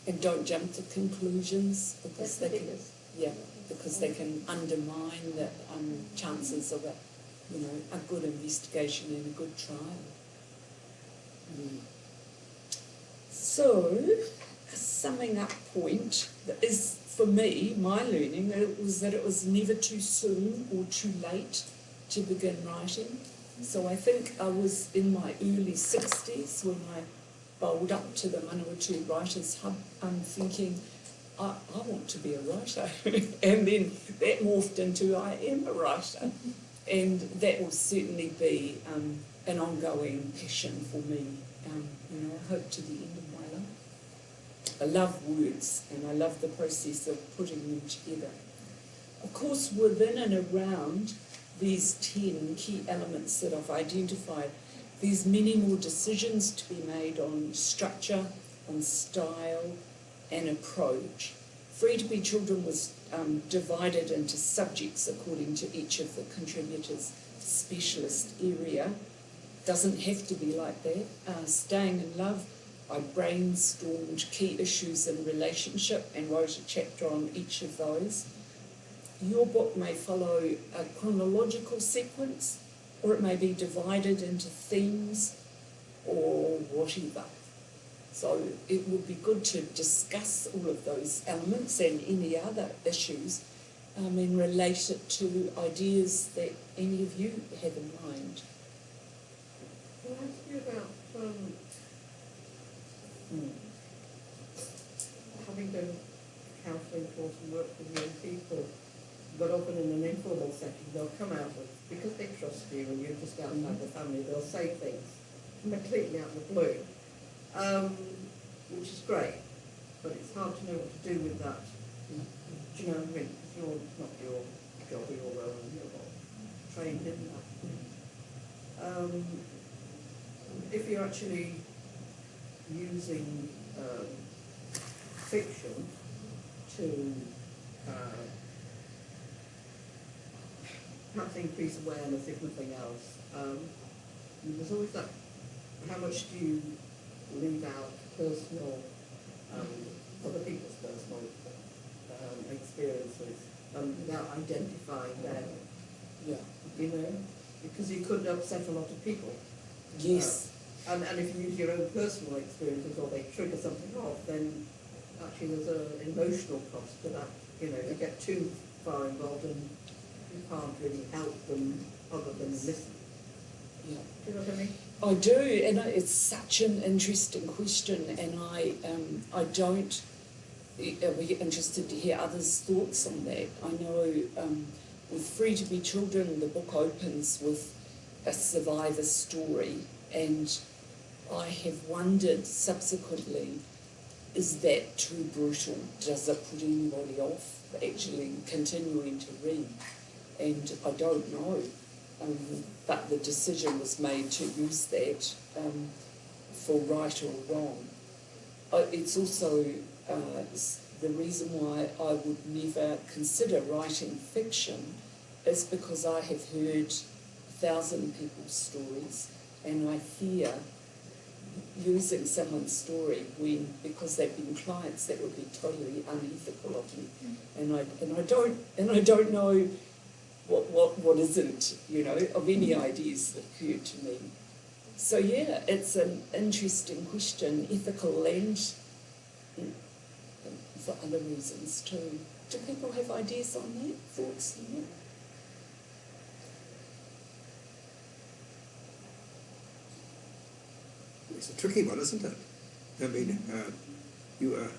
[SPEAKER 1] And don't jump to conclusions because they can undermine the chances of a good investigation and a good trial. So, a summing up point is, for me, my learning, was that it was never too soon or too late to begin writing. So I think I was in my early 60s when I bowled up to the Manawatu Writers Hub, thinking, I want to be a writer. And then that morphed into I am a writer. And that will certainly be an ongoing passion for me, I hope to the end of my life. I love words and I love the process of putting them together. Of course, within and around these 10 key elements that I've identified, there's many more decisions to be made on structure, on style and approach. Free to Be Children was divided into subjects according to each of the contributors' specialist area. Doesn't have to be like that. Staying in Love, I brainstormed key issues in relationship and wrote a chapter on each of those. Your book may follow a chronological sequence, or it may be divided into themes or whatever. So it would be good to discuss all of those elements and any other issues and relate it to ideas that any of you have in mind.
[SPEAKER 4] Can I ask you about having done counselling course and work with young people, but often in an informal setting they'll come out with, because they trust you and you're just outside the family, they'll say things completely out of the blue. Which is great, but it's hard to know what to do with that. Do you know what I mean? It's not your job or your role, and you're not trained in that. If you're actually using fiction to perhaps increase awareness, if nothing else, there's always that, how much do you leave out personal, other people's personal experiences without identifying them?
[SPEAKER 1] Yeah.
[SPEAKER 4] You know, because you could upset a lot of people.
[SPEAKER 1] Yes.
[SPEAKER 4] And if you use your own personal experiences or they trigger something off, then actually there's an emotional cost to that. You know, you get too far involved and you can't really help them other than listen.
[SPEAKER 1] Yeah.
[SPEAKER 4] Do you know what I mean?
[SPEAKER 1] I do, and it's such an interesting question, and I don't. I'll be interested to hear others' thoughts on that. I know with Free to Be Children, the book opens with a survivor story, and I have wondered subsequently, is that too brutal? Does it put anybody off actually continuing to read? And I don't know. But the decision was made to use that for right or wrong. It's also the reason why I would never consider writing fiction is because I have heard 1,000 people's stories, and I fear using someone's story when, because they've been clients, that would be totally unethical of me. And I don't know what isn't, of any ideas that occurred to me. So yeah, it's an interesting question, ethical and for other reasons too. Do people have ideas on that, thoughts on that?
[SPEAKER 6] It's a tricky one, isn't it? I mean, you are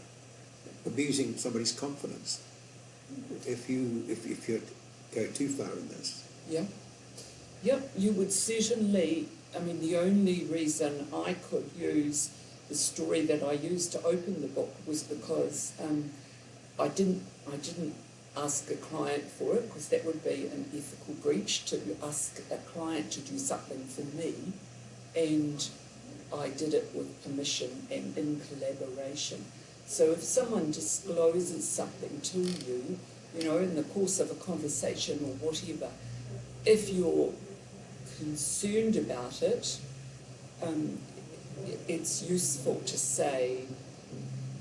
[SPEAKER 6] abusing somebody's confidence if you go too far in this.
[SPEAKER 1] Yeah. Yep, you would certainly, the only reason I could use the story that I used to open the book was because I didn't ask a client for it, because that would be an ethical breach to ask a client to do something for me, and I did it with permission and in collaboration. So if someone discloses something to you, in the course of a conversation or whatever, if you're concerned about it, it's useful to say,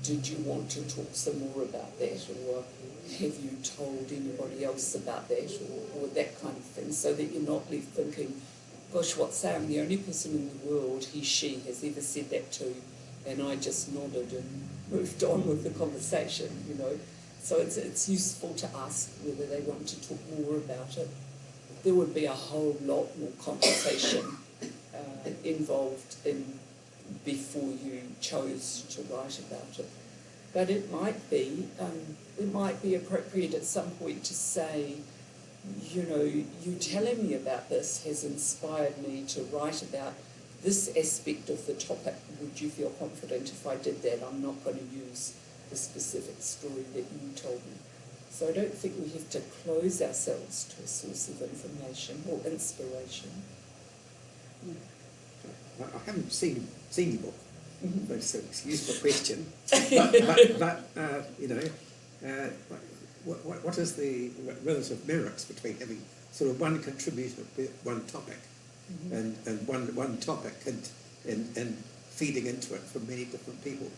[SPEAKER 1] did you want to talk some more about that, or have you told anybody else about that, or that kind of thing, so that you're not left thinking, gosh, what's that? I'm the only person in the world she has ever said that to, and I just nodded and moved on with the conversation, So it's useful to ask whether they want to talk more about it. there would be a whole lot more conversation involved in before you chose to write about it. But it might be appropriate at some point to say, you know, you telling me about this has inspired me to write about this aspect of the topic. Would you feel confident if I did that? I'm not going to use the specific story that you told me. So I don't think we have to close ourselves to a source of information or inspiration.
[SPEAKER 6] I haven't seen the book, so excuse the question. But you know, what is the relative merits between having sort of one contributor per one topic, and one topic and feeding into it from many different people?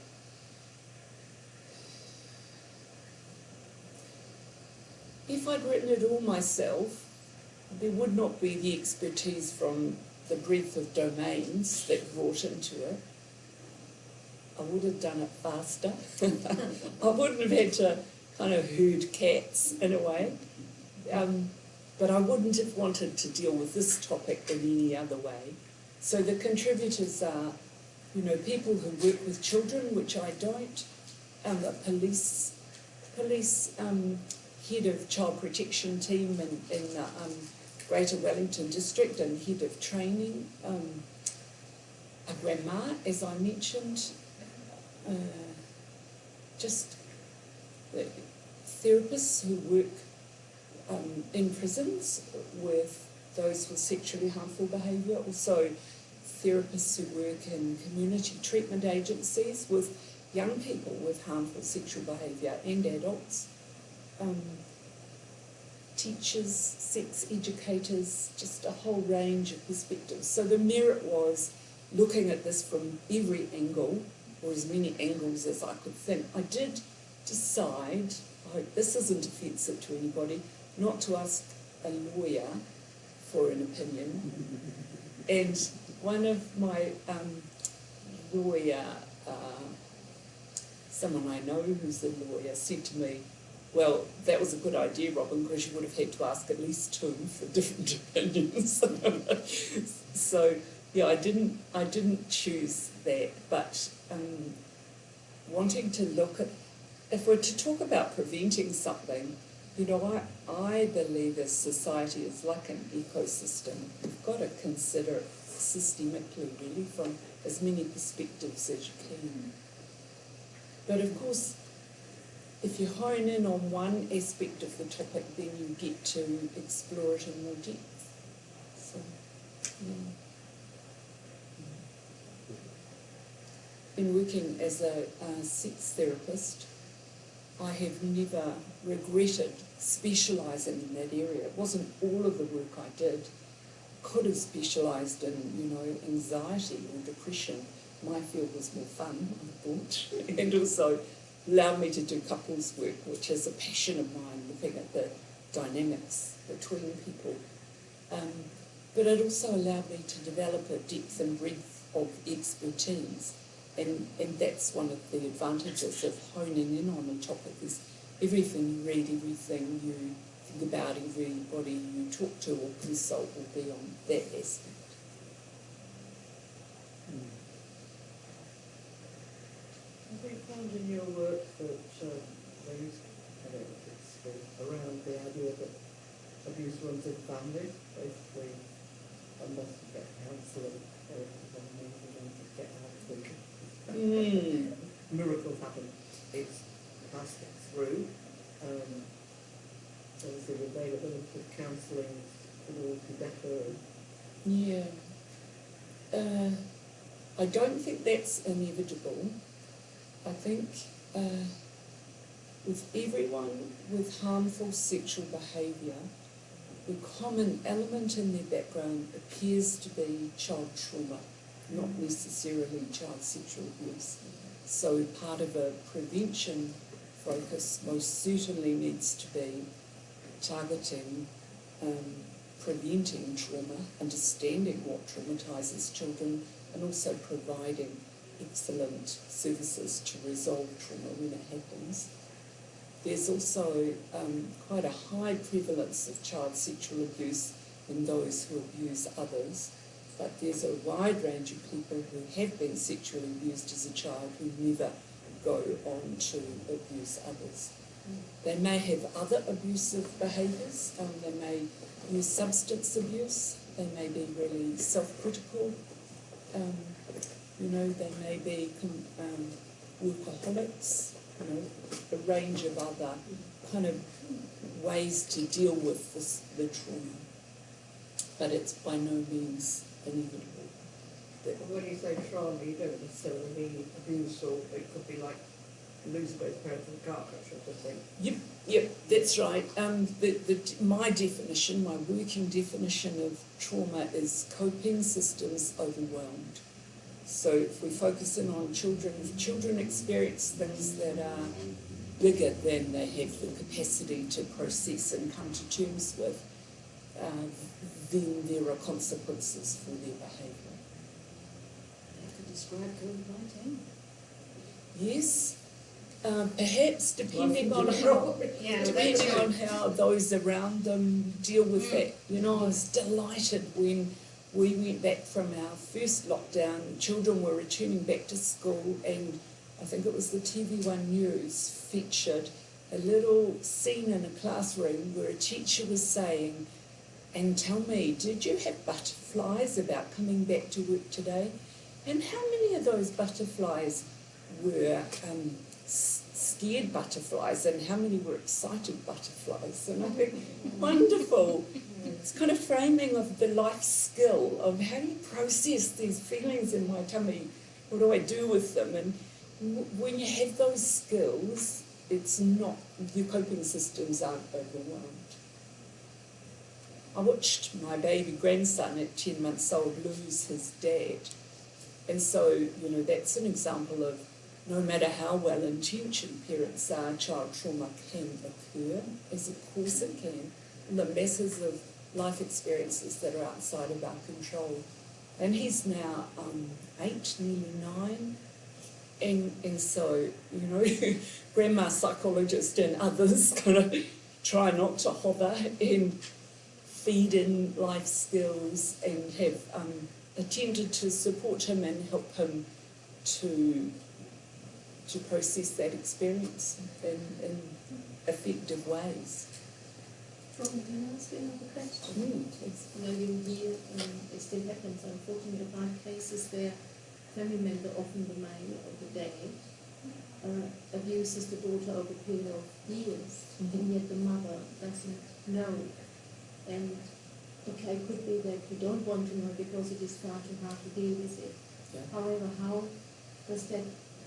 [SPEAKER 1] If I'd written it all myself, there would not be the expertise from the breadth of domains that brought into it. I would have done it faster. I wouldn't have had to kind of herd cats in a way. But I wouldn't have wanted to deal with this topic in any other way. So the contributors are, you know, people who work with children, which I don't, a police head of child protection team in Greater Wellington District and head of training, a grandma, as I mentioned, just therapists who work in prisons with those with sexually harmful behaviour, also therapists who work in community treatment agencies with young people with harmful sexual behaviour and adults, teachers, sex educators, just a whole range of perspectives. So the merit was looking at this from every angle, or as many angles as I could think. I did decide, I hope this isn't offensive to anybody, not to ask a lawyer for an opinion. And one of my lawyer, someone I know who's a lawyer, said to me, well, that was a good idea, Robyn, because you would have had to ask at least two for different opinions. So, yeah, I didn't choose that, but wanting to look at, if we're to talk about preventing something, you know, I believe as society is like an ecosystem. You've got to consider it systemically, really, from as many perspectives as you can. But of course, if you hone in on one aspect of the topic, then you get to explore it in more depth. So, yeah. In working as a sex therapist, I have never regretted specialising in that area. It wasn't all of the work I did. Could have specialised in, you know, anxiety or depression. My field was more fun, I thought, and also allowed me to do couples work, which is a passion of mine, looking at the dynamics between people. But it also allowed me to develop a depth and breadth of expertise. And that's one of the advantages of honing in on a topic, is everything you read, everything you think about, everybody you talk to or consult will be on that aspect.
[SPEAKER 4] Have you found in your work that there is, I don't know if it's around the idea that abuse runs in families, basically, unless you get counselling, or to get out of the miracles happen, it's passed it through. Obviously the availability of counselling could all be better.
[SPEAKER 1] Yeah. I don't think that's inevitable. I think with everyone with harmful sexual behaviour, the common element in their background appears to be child trauma, not necessarily child sexual abuse. So part of a prevention focus most certainly needs to be targeting, preventing trauma, understanding what traumatises children, and also providing excellent services to resolve trauma when it happens. There's also quite a high prevalence of child sexual abuse in those who abuse others, but there's a wide range of people who have been sexually abused as a child who never go on to abuse others. They may have other abusive behaviours, they may use substance abuse, they may be really self-critical, they may be workaholics, a range of other kind of ways to deal with the trauma. But it's by no means inevitable.
[SPEAKER 4] When you say trauma, you don't necessarily mean abuse, or it could be like losing both parents in a car crash or something.
[SPEAKER 1] Yep, that's right. My definition, my working definition of trauma is coping systems overwhelmed. So if we focus in on children, if children experience things that are bigger than they have the capacity to process and come to terms with, then there are consequences for their behaviour.
[SPEAKER 2] That could describe COVID-19.
[SPEAKER 1] Yes, perhaps depending on how those around them deal with that. I was delighted when we went back from our first lockdown. Children were returning back to school, and I think it was the TV1 News featured a little scene in a classroom where a teacher was saying, "And tell me, did you have butterflies about coming back to work today?" And how many of those butterflies were scared butterflies, and how many were excited butterflies? And I think, wonderful. It's kind of framing of the life skill of how do you process these feelings in my tummy? What do I do with them? And when you have those skills, it's not, your coping systems aren't overwhelmed. I watched my baby grandson at 10 months old lose his dad. And so, that's an example of no matter how well-intentioned parents are, child trauma can occur, as of course it can. The masses of life experiences that are outside of our control. And he's now 8, nearly 9. And so, grandma psychologist and others kind of try not to hover and feed in life skills and have attempted to support him and help him to process that experience in effective ways.
[SPEAKER 5] Robyn, can I ask you another question?
[SPEAKER 1] Please.
[SPEAKER 5] You hear it still happens, unfortunately, about cases where family member, often the male or the dad, abuses the daughter over a period of years, and yet the mother doesn't know. And okay, it could be that you don't want to know because it is far too hard to deal with it.
[SPEAKER 1] Yeah.
[SPEAKER 5] However, how does that,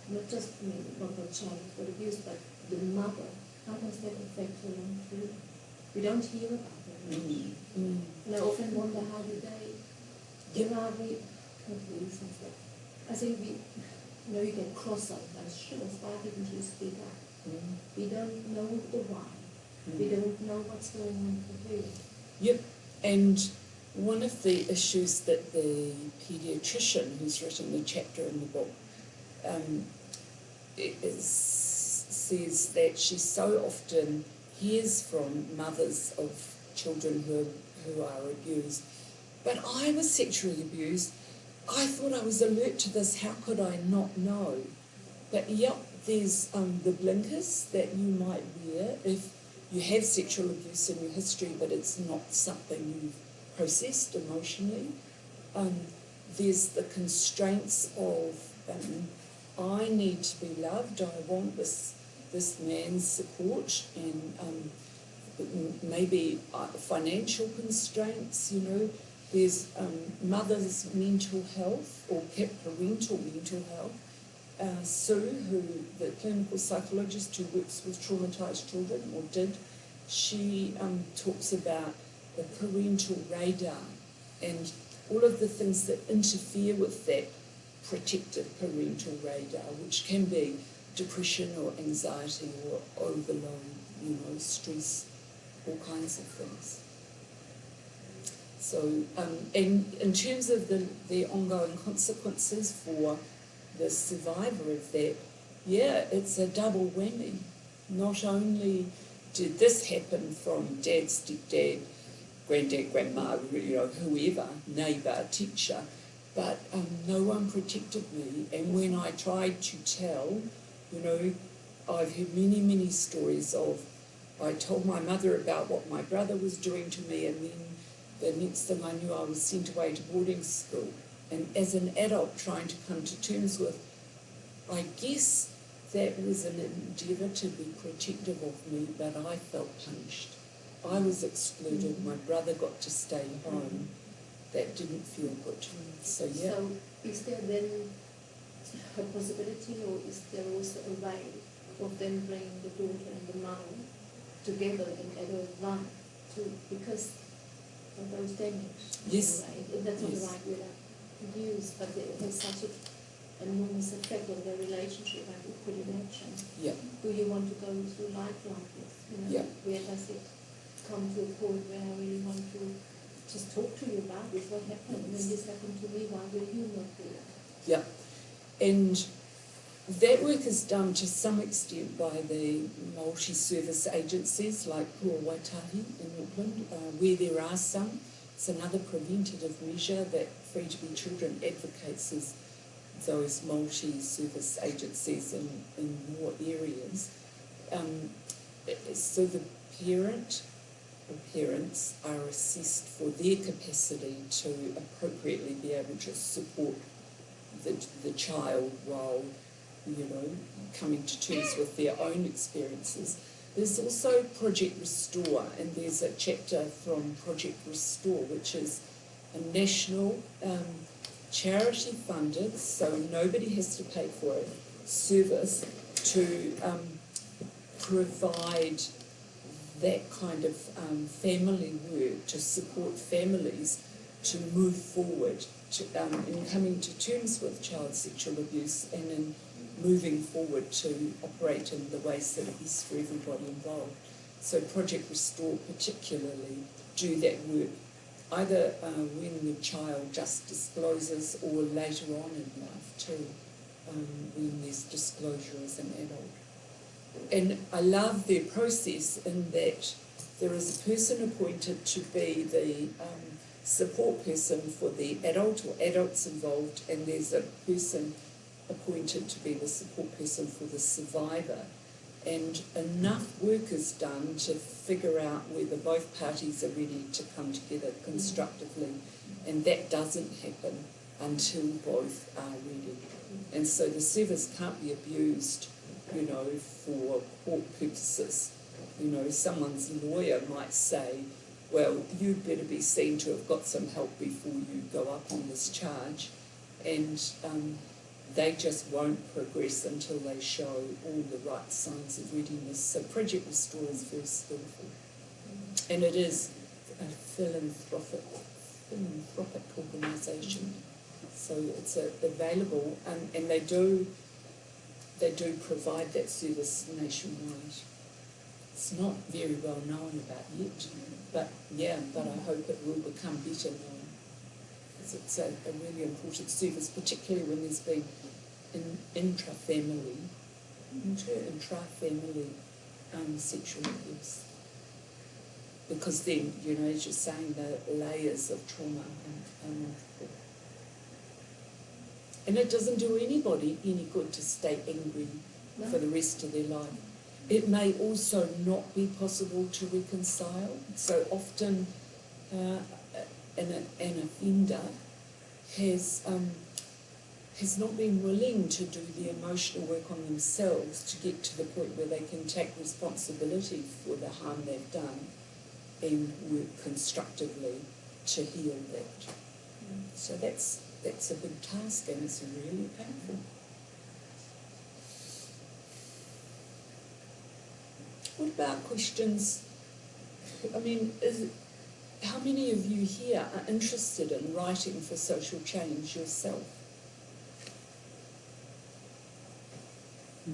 [SPEAKER 5] not just not the child but abuse, but the mother, how does that affect her long term? We don't hear about it. And I often wonder how do they, there are reasons that, I think you get cross sometimes, sure, why didn't you speak up? We don't know the why. We don't know what's going on for you.
[SPEAKER 1] Yep, and one of the issues that the paediatrician who's written the chapter in the book says that she so often hears from mothers of children who are abused, but I was sexually abused. I thought I was alert to this. How could I not know? But yep, there's the blinkers that you might wear if you have sexual abuse in your history, but it's not something you've processed emotionally. There's the constraints of I need to be loved. I want this man's support, and maybe financial constraints. There's mother's mental health or parental mental health. Sue, the clinical psychologist who works with traumatised children, or did, she talks about the parental radar and all of the things that interfere with that protective parental radar, which can be depression or anxiety or overload, stress, all kinds of things. So, and in terms of the ongoing consequences for the survivor of that, yeah, it's a double whammy. Not only did this happen from dad's stepdad, granddad, grandma, whoever, neighbour, teacher, but no one protected me. And when I tried to tell, I've heard many, many stories of, I told my mother about what my brother was doing to me, and then the next thing I knew I was sent away to boarding school. And as an adult trying to come to terms with, I guess that was an endeavour to be protective of me, but I felt punished. I was excluded, my brother got to stay home. That didn't feel good. So, yeah.
[SPEAKER 5] So is there then a possibility, or is there also a way of them bringing the daughter and the mother together in adult life because of those damage?
[SPEAKER 1] Yes.
[SPEAKER 5] Right? That's not the right word I use, but it has such an enormous effect on their relationship, I could imagine.
[SPEAKER 1] Yeah.
[SPEAKER 5] Do you want to go through life like this?
[SPEAKER 1] Yeah.
[SPEAKER 5] Where does it come to a point where I really want to just talk to you about this? What happened? When this happened to me, why will you not do it?
[SPEAKER 1] Yeah. And that work is done to some extent by the multi-service agencies like Pua Waitahi in Auckland, where there are some. It's another preventative measure that Free to Be Children advocates as those multi-service agencies in more areas. So the parent or parents are assessed for their capacity to appropriately be able to support the child while, coming to terms with their own experiences. There's also Project Restore, and there's a chapter from Project Restore, which is a national charity funded, so nobody has to pay for it, service to provide that kind of family work to support families to move forward in coming to terms with child sexual abuse and in moving forward to operate in the ways that are best for everybody involved. So Project Restore particularly do that work either when the child just discloses or later on in life too, when there's disclosure as an adult. And I love their process in that there is a person appointed to be the support person for the adult or adults involved, and there's a person appointed to be the support person for the survivor. And enough work is done to figure out whether both parties are ready to come together constructively, and that doesn't happen until both are ready. And so the service can't be abused, for court purposes. Someone's lawyer might say, well, you'd better be seen to have got some help before you go up on this charge, and they just won't progress until they show all the right signs of readiness. So Project Restore is very skillful, and it is a philanthropic organisation. So it's available, and they do provide that service nationwide. It's not very well known about yet, but I hope it will become better known. Because it's a really important service, particularly when there's been intra-family sexual abuse. Because then, as you're saying, the layers of trauma are multiple. And it doesn't do anybody any good to stay angry for the rest of their life. It may also not be possible to reconcile. So often an offender has not been willing to do the emotional work on themselves to get to the point where they can take responsibility for the harm they've done and work constructively to heal that. So that's a big task, and it's really painful. What about questions? I mean, how many of you here are interested in writing for social change yourself?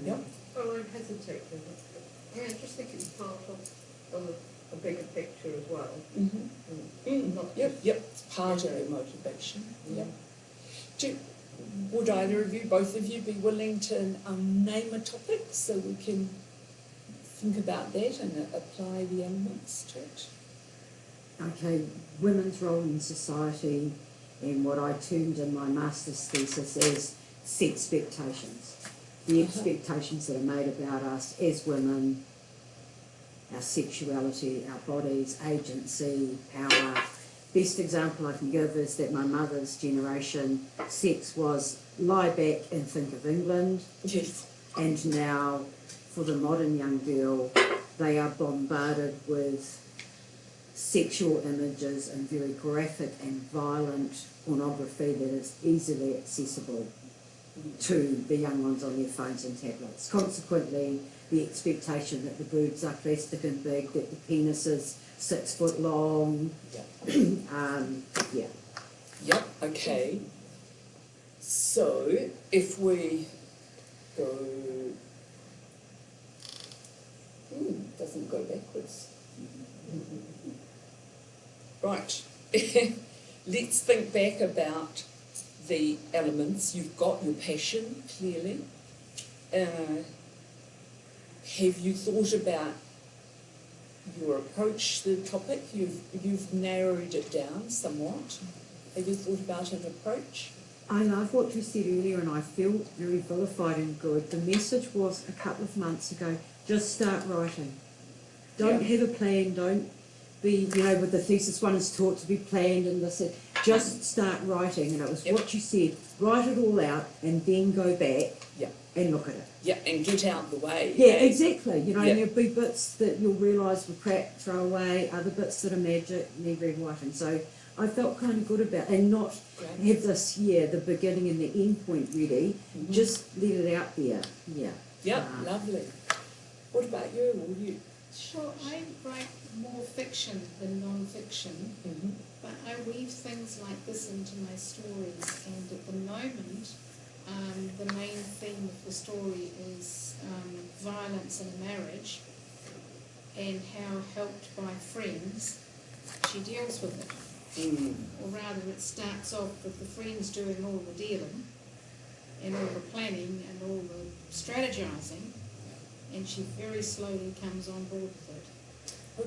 [SPEAKER 1] Yep.
[SPEAKER 4] Well, I hesitate with it. I just think it's part of a bigger picture as well. Not
[SPEAKER 1] Yep, it's part of your motivation. Yep. Would either of you, both of you, be willing to name a topic so we can think about that and apply the elements to it?
[SPEAKER 2] okay, women's role in society, and what I termed in my master's thesis as sexpectations. The expectations that are made about us as women, our sexuality, our bodies, agency, power. Best example I can give is that my mother's generation, sex was lie back and think of England.
[SPEAKER 1] Yes.
[SPEAKER 2] And now, for the modern young girl, they are bombarded with sexual images and very graphic and violent pornography that is easily accessible to the young ones on their phones and tablets. Consequently, the expectation that the boobs are plastic and big, that the penis is 6 foot long.
[SPEAKER 1] Yeah. Yep, okay. So, if we go... doesn't go backwards. Right. Let's think back about the elements. You've got your passion, clearly. Have you thought about your approach to the topic? You've narrowed it down somewhat. Have you thought about an approach?
[SPEAKER 2] I love what you said earlier, and I feel very vilified and good. The message was a couple of months ago, just start writing. Don't have a plan, don't be, with the thesis one is taught to be planned and this, just start writing. And it was what you said, write it all out and then go back and look at it.
[SPEAKER 1] Yeah, and get out the way.
[SPEAKER 2] Yeah, exactly. And there'll be bits that you'll realise were crap, throw away, other bits that are magic, need rewriting. So I felt kind of good about it, and not have this, the beginning and the end point ready, just let it out there. Yeah.
[SPEAKER 1] Lovely. What about you? Will you?
[SPEAKER 3] Sure, I write more fiction than non-fiction, but I weave things like this into my stories, and at the moment the main theme of the story is violence in a marriage, and how, helped by friends, she deals with it. Or rather, it starts off with the friends doing all the dealing and all the planning and all the strategizing, and she very slowly comes on board with it.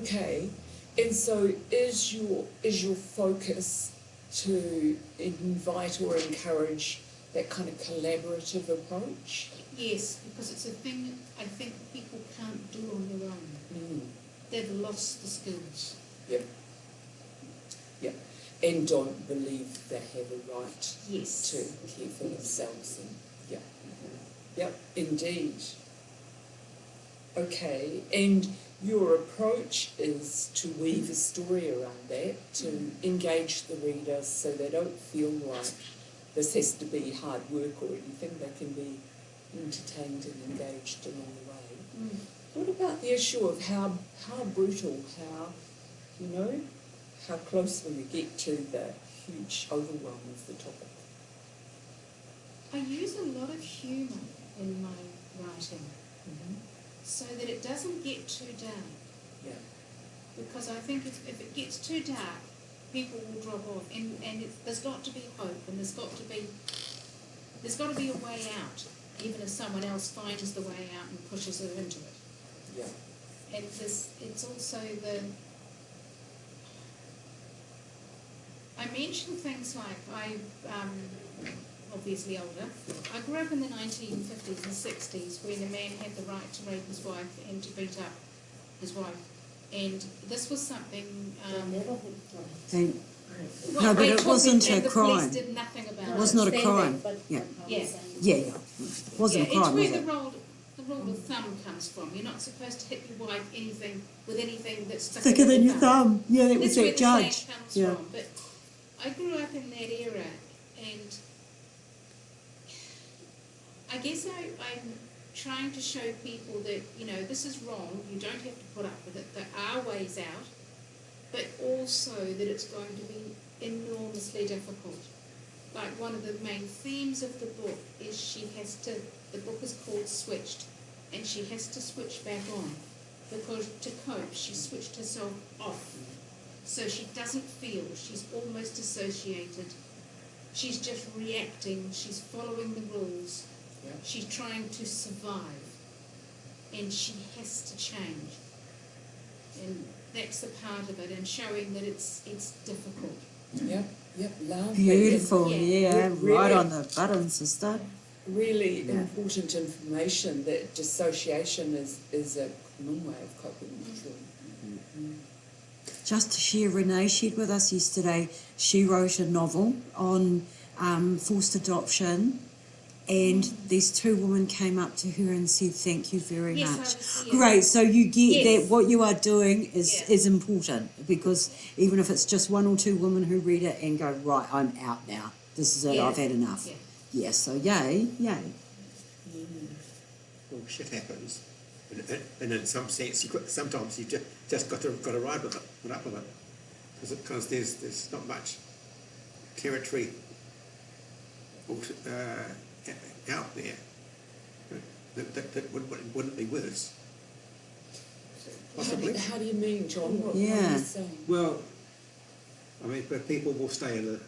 [SPEAKER 1] Okay, and so is your focus to invite or encourage that kind of collaborative approach?
[SPEAKER 3] Yes, because it's a thing I think people can't do on their own. They've lost the skills.
[SPEAKER 1] Yep. And don't believe they have a right to care for themselves. And, Yep, indeed. Okay, and your approach is to weave a story around that, to engage the reader so they don't feel like this has to be hard work or anything. They can be entertained and engaged along the way. What about the issue of how brutal, how close will you get to the huge overwhelm of the topic?
[SPEAKER 3] I use a lot of humour in my writing, so that it doesn't get too dark.
[SPEAKER 1] Yeah.
[SPEAKER 3] Because I think if it gets too dark, people will drop off, and there's got to be hope, and there's got to be a way out, even if someone else finds the way out and pushes it into it.
[SPEAKER 1] Yeah.
[SPEAKER 3] And it's also I mention things like obviously older. I grew up in the 1950s and 60s when a man had the right to rape his wife and to beat up his wife. And this was something...
[SPEAKER 2] no, but it wasn't a crime.
[SPEAKER 3] The police did nothing about it.
[SPEAKER 2] It was not a crime. Yeah. It wasn't a crime, was it?
[SPEAKER 3] It's where the rule of thumb comes from. You're not supposed to hit your wife with anything that's thicker than your thumb.
[SPEAKER 2] Yeah, that was that judge.
[SPEAKER 3] That's where the saying comes from. But I grew up in that era, and I guess I'm trying to show people that, this is wrong, you don't have to put up with it, there are ways out, but also that it's going to be enormously difficult. Like, one of the main themes of the book is the book is called Switched, and she has to switch back on, because to cope, she switched herself off. So she doesn't feel, she's almost dissociated. She's just reacting, she's following the rules, she's trying to survive, and she has to change. And that's a part of it, and showing that it's difficult.
[SPEAKER 1] Yep, lovely.
[SPEAKER 7] Beautiful,
[SPEAKER 3] Yeah.
[SPEAKER 7] yeah,
[SPEAKER 1] Really-
[SPEAKER 7] right on the button, sister.
[SPEAKER 1] Really
[SPEAKER 7] Yeah.
[SPEAKER 1] important information that dissociation is a common way of coping with trauma.
[SPEAKER 7] Just to share, Renee shared with us yesterday, she wrote a novel on forced adoption, and these two women came up to her and said, "Thank you very
[SPEAKER 3] Yes, I
[SPEAKER 7] much."
[SPEAKER 3] was here.
[SPEAKER 7] Great, so you get
[SPEAKER 3] Yes.
[SPEAKER 7] that what you are doing is,
[SPEAKER 3] Yeah.
[SPEAKER 7] is important, because even if it's just one or two women who read it and go, right, I'm out now, this is it,
[SPEAKER 3] Yeah.
[SPEAKER 7] I've had enough.
[SPEAKER 3] Yeah.
[SPEAKER 7] Yeah, so yay.
[SPEAKER 6] Well, shit happens, and in some sense, sometimes you just got to ride with it, put up with it, because there's not much territory out there that wouldn't be worse. Possibly.
[SPEAKER 1] How do you mean, John? What are
[SPEAKER 7] Yeah.
[SPEAKER 1] you saying?
[SPEAKER 6] Well, I mean, but people will stay in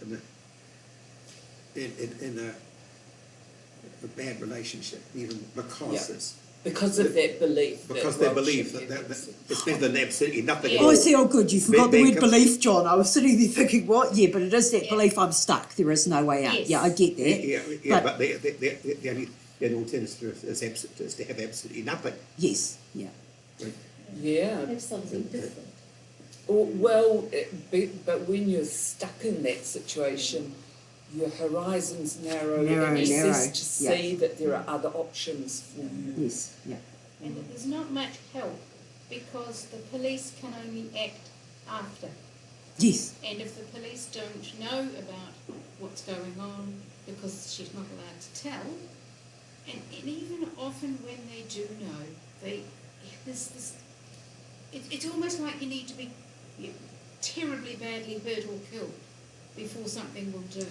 [SPEAKER 6] a bad relationship even because
[SPEAKER 1] Yeah.
[SPEAKER 6] it's
[SPEAKER 1] Because of that belief.
[SPEAKER 6] because they believe that it's better than absolutely nothing at
[SPEAKER 3] Yeah.
[SPEAKER 7] Oh, I
[SPEAKER 6] all.
[SPEAKER 7] see, oh good, you forgot the
[SPEAKER 6] Then
[SPEAKER 7] word
[SPEAKER 6] comes-
[SPEAKER 7] belief, John. I was sitting there thinking, what? Yeah, but it is that
[SPEAKER 3] Yeah.
[SPEAKER 7] belief I'm stuck, there is no way out.
[SPEAKER 3] Yes.
[SPEAKER 7] Yeah, I get that.
[SPEAKER 6] Yeah, but the only alternative is to have absolutely nothing.
[SPEAKER 7] Yes, yeah.
[SPEAKER 1] Yeah.
[SPEAKER 5] Have something different.
[SPEAKER 1] Well, but when you're stuck in that situation, your horizons narrow,
[SPEAKER 7] Narrow,
[SPEAKER 1] and you
[SPEAKER 7] narrow,
[SPEAKER 1] cease to
[SPEAKER 7] yeah.
[SPEAKER 1] see that there are other options for you.
[SPEAKER 7] Yes, yeah.
[SPEAKER 3] And that there's not much help, because the police can only act after.
[SPEAKER 7] Yes,
[SPEAKER 3] And if the police don't know about what's going on, because she's not allowed to tell, and even often when they do know, it's almost like you need to be terribly badly hurt or killed before something will do.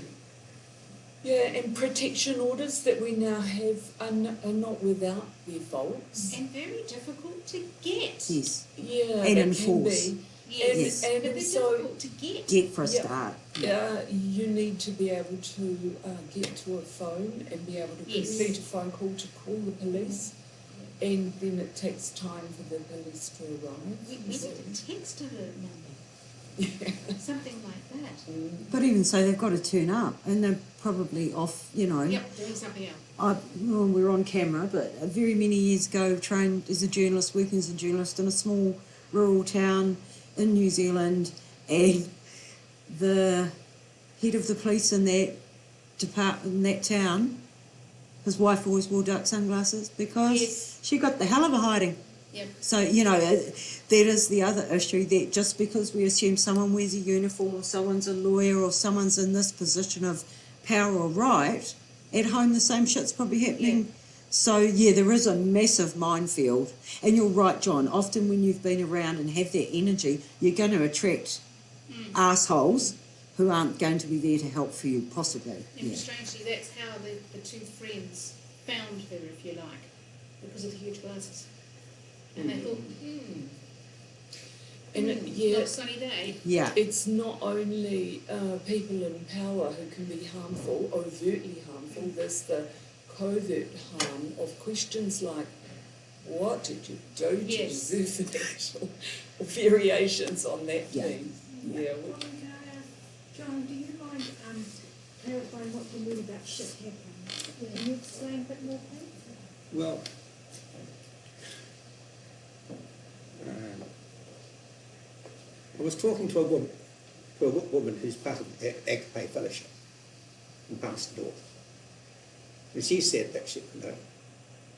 [SPEAKER 1] Yeah, and protection orders that we now have are not without their faults.
[SPEAKER 3] And very difficult to get.
[SPEAKER 7] yes.
[SPEAKER 1] Yeah,
[SPEAKER 7] And
[SPEAKER 1] it
[SPEAKER 7] enforce.
[SPEAKER 1] can be.
[SPEAKER 3] Yes,
[SPEAKER 1] And
[SPEAKER 3] but they're
[SPEAKER 1] also-
[SPEAKER 3] difficult to get.
[SPEAKER 7] Get for a
[SPEAKER 1] Yeah.
[SPEAKER 7] start.
[SPEAKER 1] You need to be able to get to a phone and be able to
[SPEAKER 3] Yes.
[SPEAKER 1] complete a phone call to call the police, and then it takes time for the police to arrive.
[SPEAKER 3] We need a text alert number,
[SPEAKER 1] Yeah.
[SPEAKER 3] something like that.
[SPEAKER 7] But even so, they've got to turn up, and they're probably off, you know.
[SPEAKER 3] Yep, doing something else.
[SPEAKER 7] We're on camera, but very many years ago, trained as a journalist, working as a journalist in a small rural town in New Zealand, and the head of the police in that town, his wife always wore dark sunglasses because
[SPEAKER 3] Yes.
[SPEAKER 7] she got the hell of a hiding.
[SPEAKER 3] Yep.
[SPEAKER 7] So, you know, that is the other issue, that just because we assume someone wears a uniform or someone's a lawyer or someone's in this position of power or right, at home the same shit's probably happening.
[SPEAKER 3] Yeah.
[SPEAKER 7] So, yeah, there is a massive minefield. And you're right, John, often when you've been around and have that energy, you're going to attract assholes who aren't going to be there to help for you, possibly.
[SPEAKER 3] And
[SPEAKER 7] Yeah.
[SPEAKER 3] strangely, that's how the two friends found her, if you like, because of the huge glasses. And they thought, not a sunny day.
[SPEAKER 7] Yeah.
[SPEAKER 1] It's not only people in power who can be harmful, overtly harmful. There's the covert harm of questions like, what did you do to
[SPEAKER 3] Yes.
[SPEAKER 1] deserve that? Or variations on that
[SPEAKER 7] Yeah.
[SPEAKER 1] theme. Yeah.
[SPEAKER 5] John, do you mind clarifying what you mean about shit happening? Can you explain a bit more, please?
[SPEAKER 6] Well, I was talking to a woman who's part of the Agape Fellowship in Palmerston North, and she said that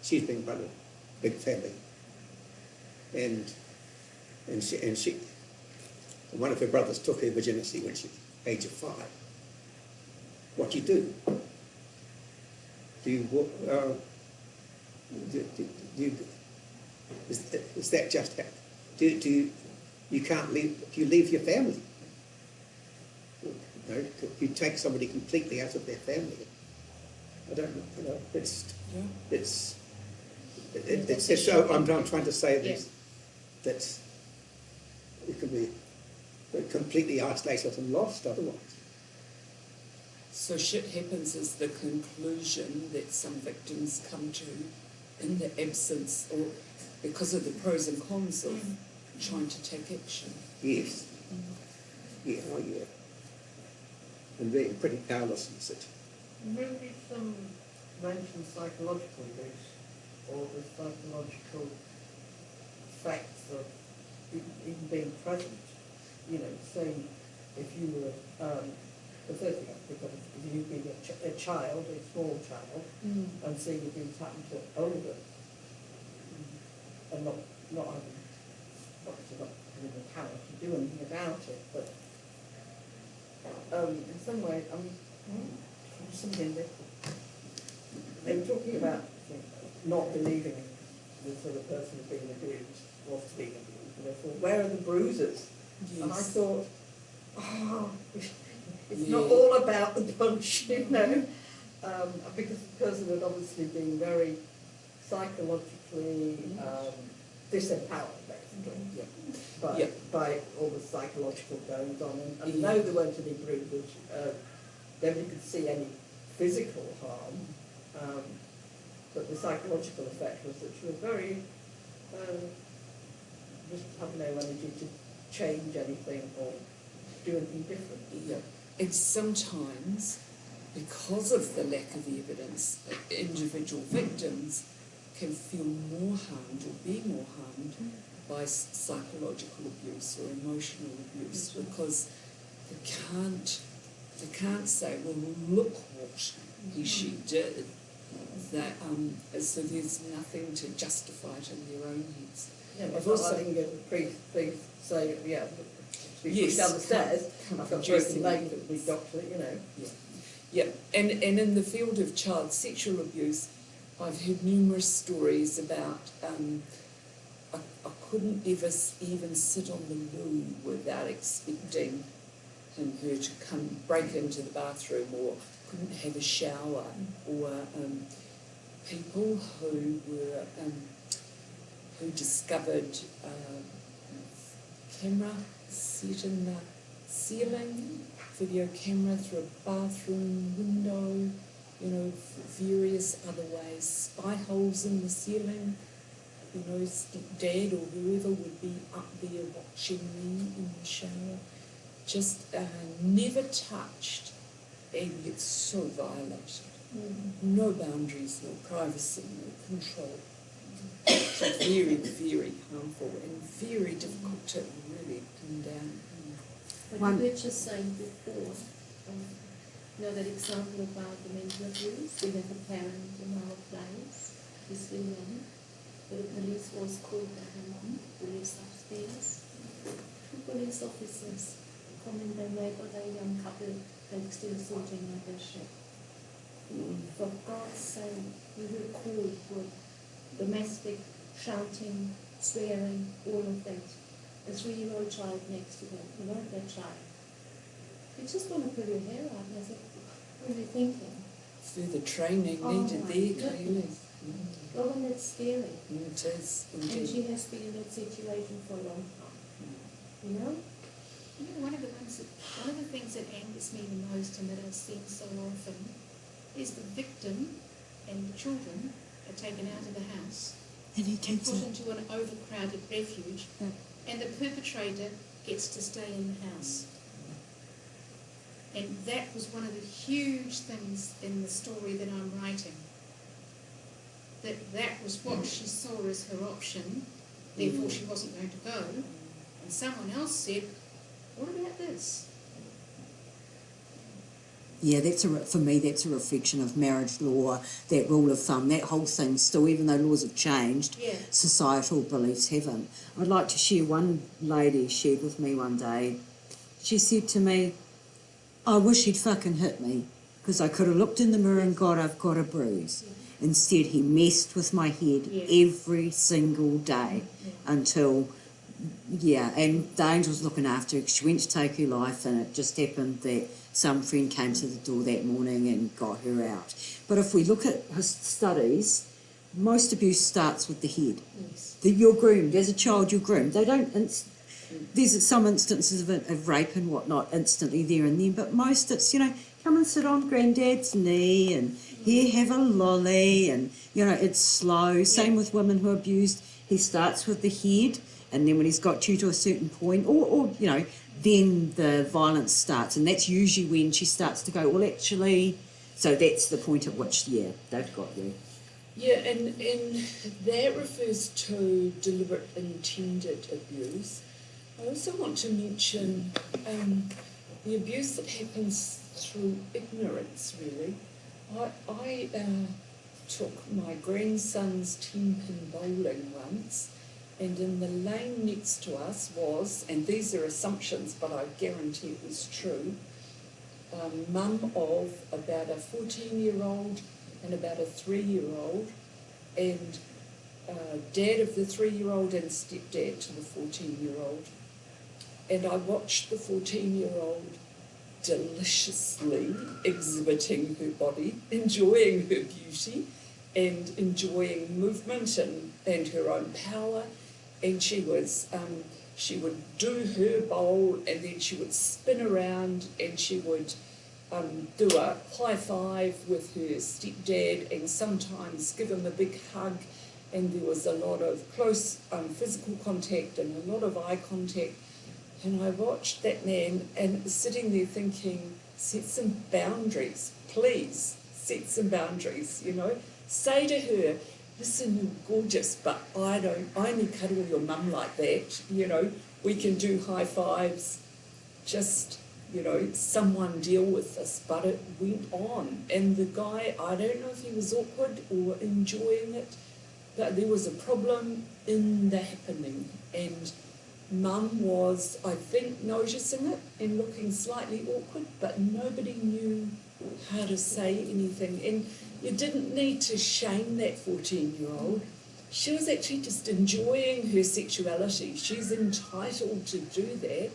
[SPEAKER 6] she's been part of a big family, and one of her brothers took her virginity when she was age of 5. What do you do? Is that just you can't leave? Do you leave your family? No, you take somebody completely out of their family. I don't know. You know, it's so I'm trying to say this, that it can be completely isolated and lost otherwise.
[SPEAKER 1] So shit happens is the conclusion that some victims come to in the absence or because of the pros and cons of trying to take action.
[SPEAKER 6] Yes. Yeah, oh yeah. And being pretty powerless in the city.
[SPEAKER 4] Maybe some mention psychological abuse or the psychological effects of even being present. You know, say if you were, the first thing I think of is if you've been a child, a small child, and seeing things happen to older, and not having, obviously not having the power to do anything about it, but in some way, something that they were talking about not believing the sort of person who's being abused was being abused, and therefore, where are the bruises?
[SPEAKER 1] Yes.
[SPEAKER 4] And I thought, it's
[SPEAKER 1] Yeah.
[SPEAKER 4] not all about the punch, you know, because the person had obviously been very psychologically disempowered, basically, by all the psychological goings on. And though there weren't any bruises, nobody could see any physical harm, but the psychological effect was that she was very, just had no energy to change anything or do anything different.
[SPEAKER 1] Yeah. And sometimes, because of the lack of evidence, individual victims can feel more harmed or be more harmed by psychological abuse or emotional abuse, because they can't say, well, look what she did. That so there's nothing to justify it in their own heads.
[SPEAKER 4] Yeah, but
[SPEAKER 1] I've
[SPEAKER 4] also,
[SPEAKER 1] also-
[SPEAKER 4] I can go to the priest say, yeah, be
[SPEAKER 1] Yes,
[SPEAKER 4] pushed down the stairs.
[SPEAKER 1] can't
[SPEAKER 4] I've got a
[SPEAKER 1] produce
[SPEAKER 4] broken leg,
[SPEAKER 1] anything.
[SPEAKER 4] but we doctor, you know.
[SPEAKER 1] Yeah, and in the field of child sexual abuse, I've heard numerous stories about I couldn't ever even sit on the loo without expecting her to come break into the bathroom, or couldn't have a shower, or people who were who discovered camera set in the ceiling, video camera through a bathroom window, you know, various other ways, spy holes in the ceiling. You know, Dad or whoever would be up there watching me in the shower. Just never touched, and yet so violated. No boundaries, no privacy, no control. So very, very harmful and very difficult to really pin down.
[SPEAKER 5] But
[SPEAKER 7] One-
[SPEAKER 5] you were just saying before, you know, that example about the mental abuse, we have a parent in our place, he's still young, but the police was called by her mom, who lives upstairs. 2 police officers come in their neighbour, a young couple, they're still sorting out their shit. For God's sake, we were called for domestic, shouting, swearing, all of that. A 3-year-old child next to them, you know that child. You just want to pull your hair out, and I said, what are you thinking?
[SPEAKER 1] Further training
[SPEAKER 5] Oh
[SPEAKER 1] needed
[SPEAKER 5] my
[SPEAKER 1] there,
[SPEAKER 5] goodness.
[SPEAKER 1] clearly.
[SPEAKER 5] Robyn, that's scary.
[SPEAKER 1] It is,
[SPEAKER 5] And
[SPEAKER 1] indeed.
[SPEAKER 5] she has been in that situation for a long time. You know?
[SPEAKER 3] You know, one of the things that angers me the most and that I've seen so often is the victim and the children are taken out of the house
[SPEAKER 7] And he
[SPEAKER 3] and
[SPEAKER 7] keeps
[SPEAKER 3] put
[SPEAKER 7] it.
[SPEAKER 3] into an overcrowded refuge,
[SPEAKER 7] Yeah.
[SPEAKER 3] and the perpetrator gets to stay in the house. And that was one of the huge things in the story that I'm writing. That was what she saw as her option, therefore she wasn't going to go. And someone else said, what about this?
[SPEAKER 7] Yeah, for me, that's a reflection of marriage law, that rule of thumb, that whole thing still, even though laws have changed,
[SPEAKER 3] Yeah.
[SPEAKER 7] societal beliefs haven't. I'd like to share, one lady shared with me one day, she said to me, I wish he'd fucking hit me, because I could have looked in the mirror and got, I've got a bruise. Instead, he messed with my head every single day until, and the angel's looking after her. She went to take her life, and it just happened that some friend came to the door that morning and got her out. But if we look at his studies, most abuse starts with the head.
[SPEAKER 3] Yes.
[SPEAKER 7] You're groomed. As a child, you're groomed. They don't... there's some instances of rape and whatnot instantly there and then, but most it's, come and sit on granddad's knee and here, have a lolly, and, it's slow. Same with women who are abused. He starts with the head and then when he's got you to a certain point, or you know, then the violence starts, and that's usually when she starts to go, well, actually, so that's the point at which, yeah, they've got you.
[SPEAKER 1] Yeah, and that refers to deliberate intended abuse. I also want to mention the abuse that happens through ignorance, really. I took my grandson's 10-pin bowling once, and in the lane next to us was, and these are assumptions, but I guarantee it was true, mum of about a 14-year-old and about a 3-year-old, and dad of the 3-year-old and stepdad to the 14-year-old. And I watched the 14-year-old deliciously exhibiting her body, enjoying her beauty and enjoying movement and her own power. And she would do her bowl, and then she would spin around, and she would do a high five with her stepdad, and sometimes give him a big hug, and there was a lot of close physical contact and a lot of eye contact. And I watched that man and sitting there thinking, set some boundaries, please, set some boundaries, you know. Say to her, listen, you're gorgeous, but I only cuddle your mum like that, you know. We can do high fives, just, you know, someone deal with this. But it went on. And the guy, I don't know if he was awkward or enjoying it, but there was a problem in the happening. And mum was, I think, noticing it and looking slightly awkward, but nobody knew how to say anything. And you didn't need to shame that 14-year-old. She was actually just enjoying her sexuality. She's entitled to do that,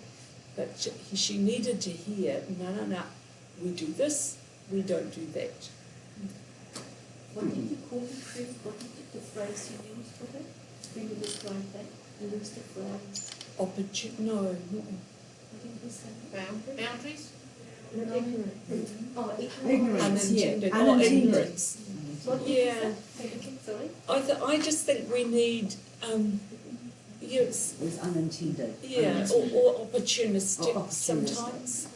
[SPEAKER 1] but she needed to hear, no, we do this, we don't do that.
[SPEAKER 5] What did you call it, Chris? What did the phrase you used for it? When you described that, you used the phrase.
[SPEAKER 1] No.
[SPEAKER 5] What did you say?
[SPEAKER 3] Boundaries?
[SPEAKER 5] No. Oh,
[SPEAKER 7] Ignorance, yeah.
[SPEAKER 1] Unintended.
[SPEAKER 7] Unintended.
[SPEAKER 5] What did
[SPEAKER 1] Yeah.
[SPEAKER 5] you say? Sorry?
[SPEAKER 1] I just think we need, yes,
[SPEAKER 7] It was unintended.
[SPEAKER 1] yeah, or opportunistic
[SPEAKER 7] Or opportunistic.
[SPEAKER 1] sometimes.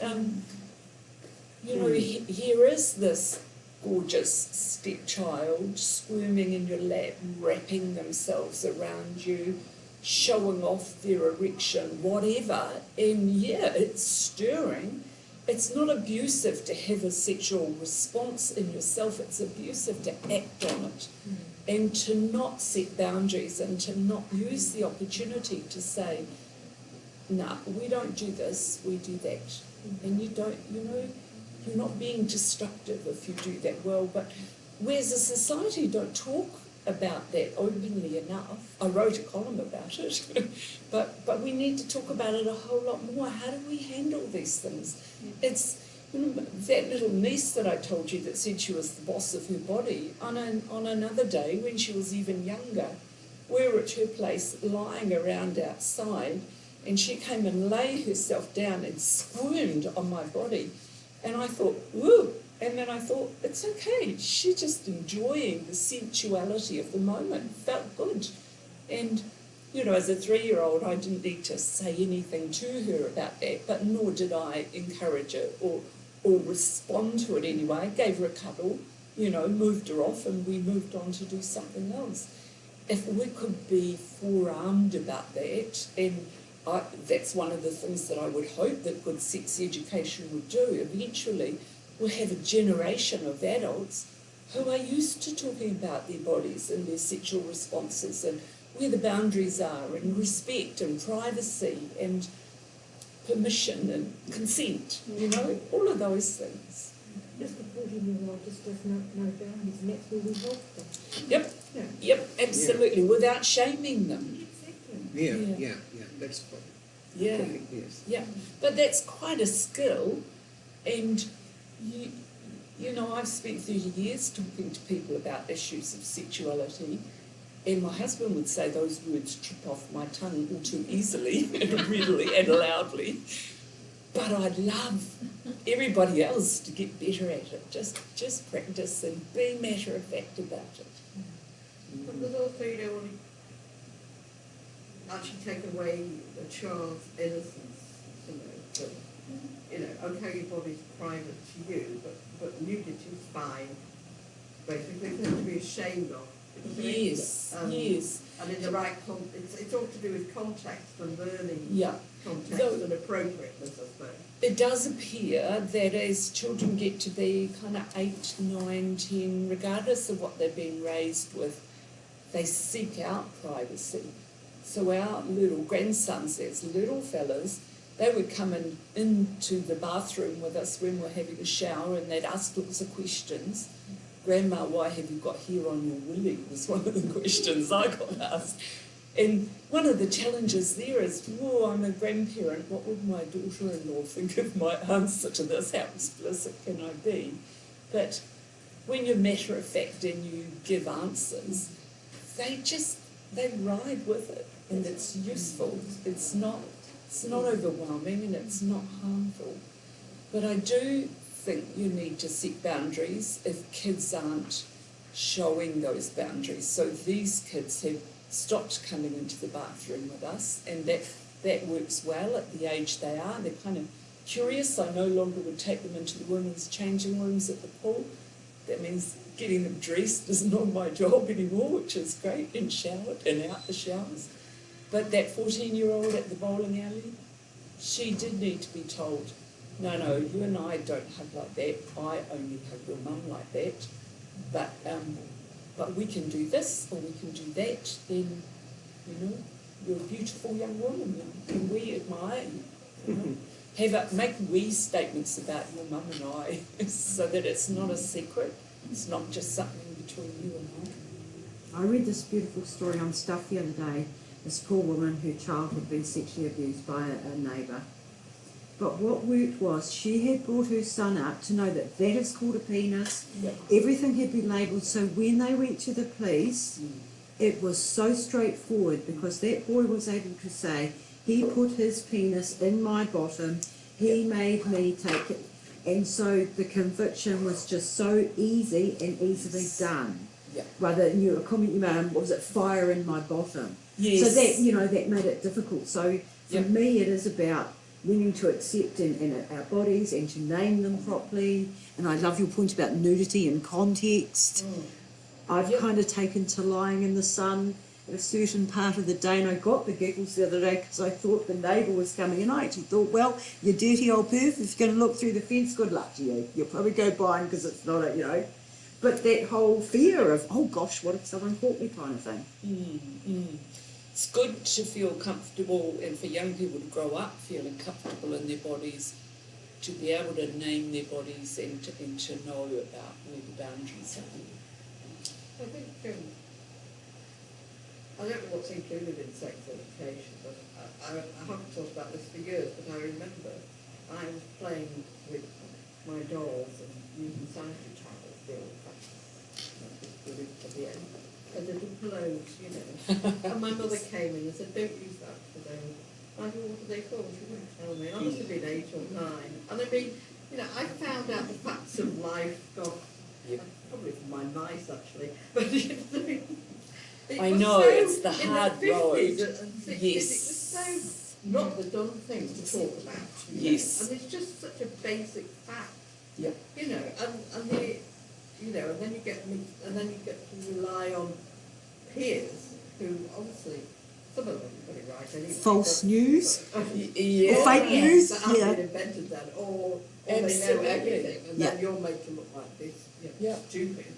[SPEAKER 1] You know, here is this gorgeous stepchild squirming in your lap, wrapping themselves around you, showing off their erection, whatever, and yeah, it's stirring. It's not abusive to have a sexual response in yourself, it's abusive to act on it and to not set boundaries and to not use the opportunity to say, nah, we don't do this, we do that. And you don't, you know, you're not being destructive if you do that well, but we as a society don't talk about that openly enough. I wrote a column about it, but we need to talk about it a whole lot more. How do we handle these things? It's, you know, that little niece that I told you that said she was the boss of her body, on another day when she was even younger, we were at her place lying around outside, and she came and lay herself down and squirmed on my body. And I thought, woo! And then I thought, it's okay. She's just enjoying the sensuality of the moment. Felt good. And, you know, as a 3-year-old, I didn't need to say anything to her about that, but nor did I encourage it or respond to it anyway. I gave her a cuddle, you know, moved her off, and we moved on to do something else. If we could be forearmed about that, and that's one of the things that I would hope that good sex education would do eventually, we'll have a generation of adults who are used to talking about their bodies and their sexual responses and where the boundaries are, and respect and privacy and permission and consent, you know, all of those things.
[SPEAKER 5] Just the 14-year-old just does not know boundaries, and that's where we help them.
[SPEAKER 1] Yep, absolutely, without shaming them.
[SPEAKER 6] Yeah, that's what.
[SPEAKER 1] Yeah.
[SPEAKER 6] Yes.
[SPEAKER 1] Yeah, but that's quite a skill, and you know, I've spent 30 years talking to people about issues of sexuality, and my husband would say those words trip off my tongue all too easily and readily and loudly. But I'd love everybody else to get better at it. Just practice and be matter of fact about it.
[SPEAKER 4] But there's also, you know, actually take away a child's innocence, that, okay, your body's private to you, but nudity is fine. Basically, it's nothing to be ashamed of.
[SPEAKER 1] Yes, yes.
[SPEAKER 4] And in the right it's all to do with context and learning context
[SPEAKER 1] So,
[SPEAKER 4] and appropriateness, I suppose.
[SPEAKER 1] it does appear that as children get to be kind of 8, 9, 10, regardless of what they've been raised with, they seek out privacy. So our little grandsons, as little fellas, they would come into the bathroom with us when we're having a shower, and they'd ask lots of questions. Grandma, why have you got hair on your willy? Was one of the questions I got asked. And one of the challenges there is, I'm a grandparent, what would my daughter-in-law think of my answer to this? How explicit can I be? But when you're matter-of-fact and you give answers, they ride with it, and it's useful. It's not overwhelming, and it's not harmful. But I do think you need to set boundaries if kids aren't showing those boundaries. So these kids have stopped coming into the bathroom with us, and that works well at the age they are. They're kind of curious. I no longer would take them into the women's changing rooms at the pool. That means getting them dressed is not my job anymore, which is great, and showered and out the showers. But that 14-year-old at the bowling alley, she did need to be told, no, you and I don't hug like that. I only hug your mum like that. But we can do this or we can do that. Then, you're a beautiful young woman, and we admire you. Make we statements about your mum and I, so that it's not a secret. It's not just something between you and I.
[SPEAKER 7] I read this beautiful story on Stuff the other day. This poor woman, her child had been sexually abused by a neighbour. But what worked was she had brought her son up to know that is called a penis.
[SPEAKER 1] Yeah.
[SPEAKER 7] Everything had been labelled, so when they went to the police, it was so straightforward, because that boy was able to say, he put his penis in my bottom, he made me take it. And so the conviction was just so easy and easily done.
[SPEAKER 1] Yeah.
[SPEAKER 7] Rather than a comment you made, was it fire in my bottom?
[SPEAKER 1] Yes.
[SPEAKER 7] So that, that made it difficult. So for me, it is about learning to accept in our bodies and to name them properly. And I love your point about nudity and context. I've kind of taken to lying in the sun at a certain part of the day, and I got the giggles the other day because I thought the neighbour was coming, and I actually thought, well, you dirty old perv, if you're going to look through the fence, good luck to you. You'll probably go blind because it's not But that whole fear of, oh gosh, what if someone caught me kind of thing.
[SPEAKER 1] It's good to feel comfortable, and for young people to grow up feeling comfortable in their bodies, to be able to name their bodies and to know about where the boundaries are.
[SPEAKER 4] I think, I don't know what's included in sex education, but I haven't talked about this for years, but I remember I was playing with my dolls and using sanitary towels, the old-fashioned, at the end. Little pillows, and my mother came in and said, don't use that for them. I thought, what are they for? She wouldn't tell me. I must have been 8 or 9. And I mean, I found out the facts of life, probably from my mice actually, but
[SPEAKER 1] I know, it's the hard road.
[SPEAKER 4] And 60s,
[SPEAKER 1] yes.
[SPEAKER 4] It was so not the done thing to talk about.
[SPEAKER 1] Yes.
[SPEAKER 4] And it's just such a basic fact.
[SPEAKER 1] Yeah.
[SPEAKER 4] And then you get to rely on peers who obviously, some of them got it right anyway.
[SPEAKER 7] False news? Or
[SPEAKER 1] Yeah.
[SPEAKER 7] fake news?
[SPEAKER 4] That haven't invented that, or they know everything, and then you're made to look like this, stupid.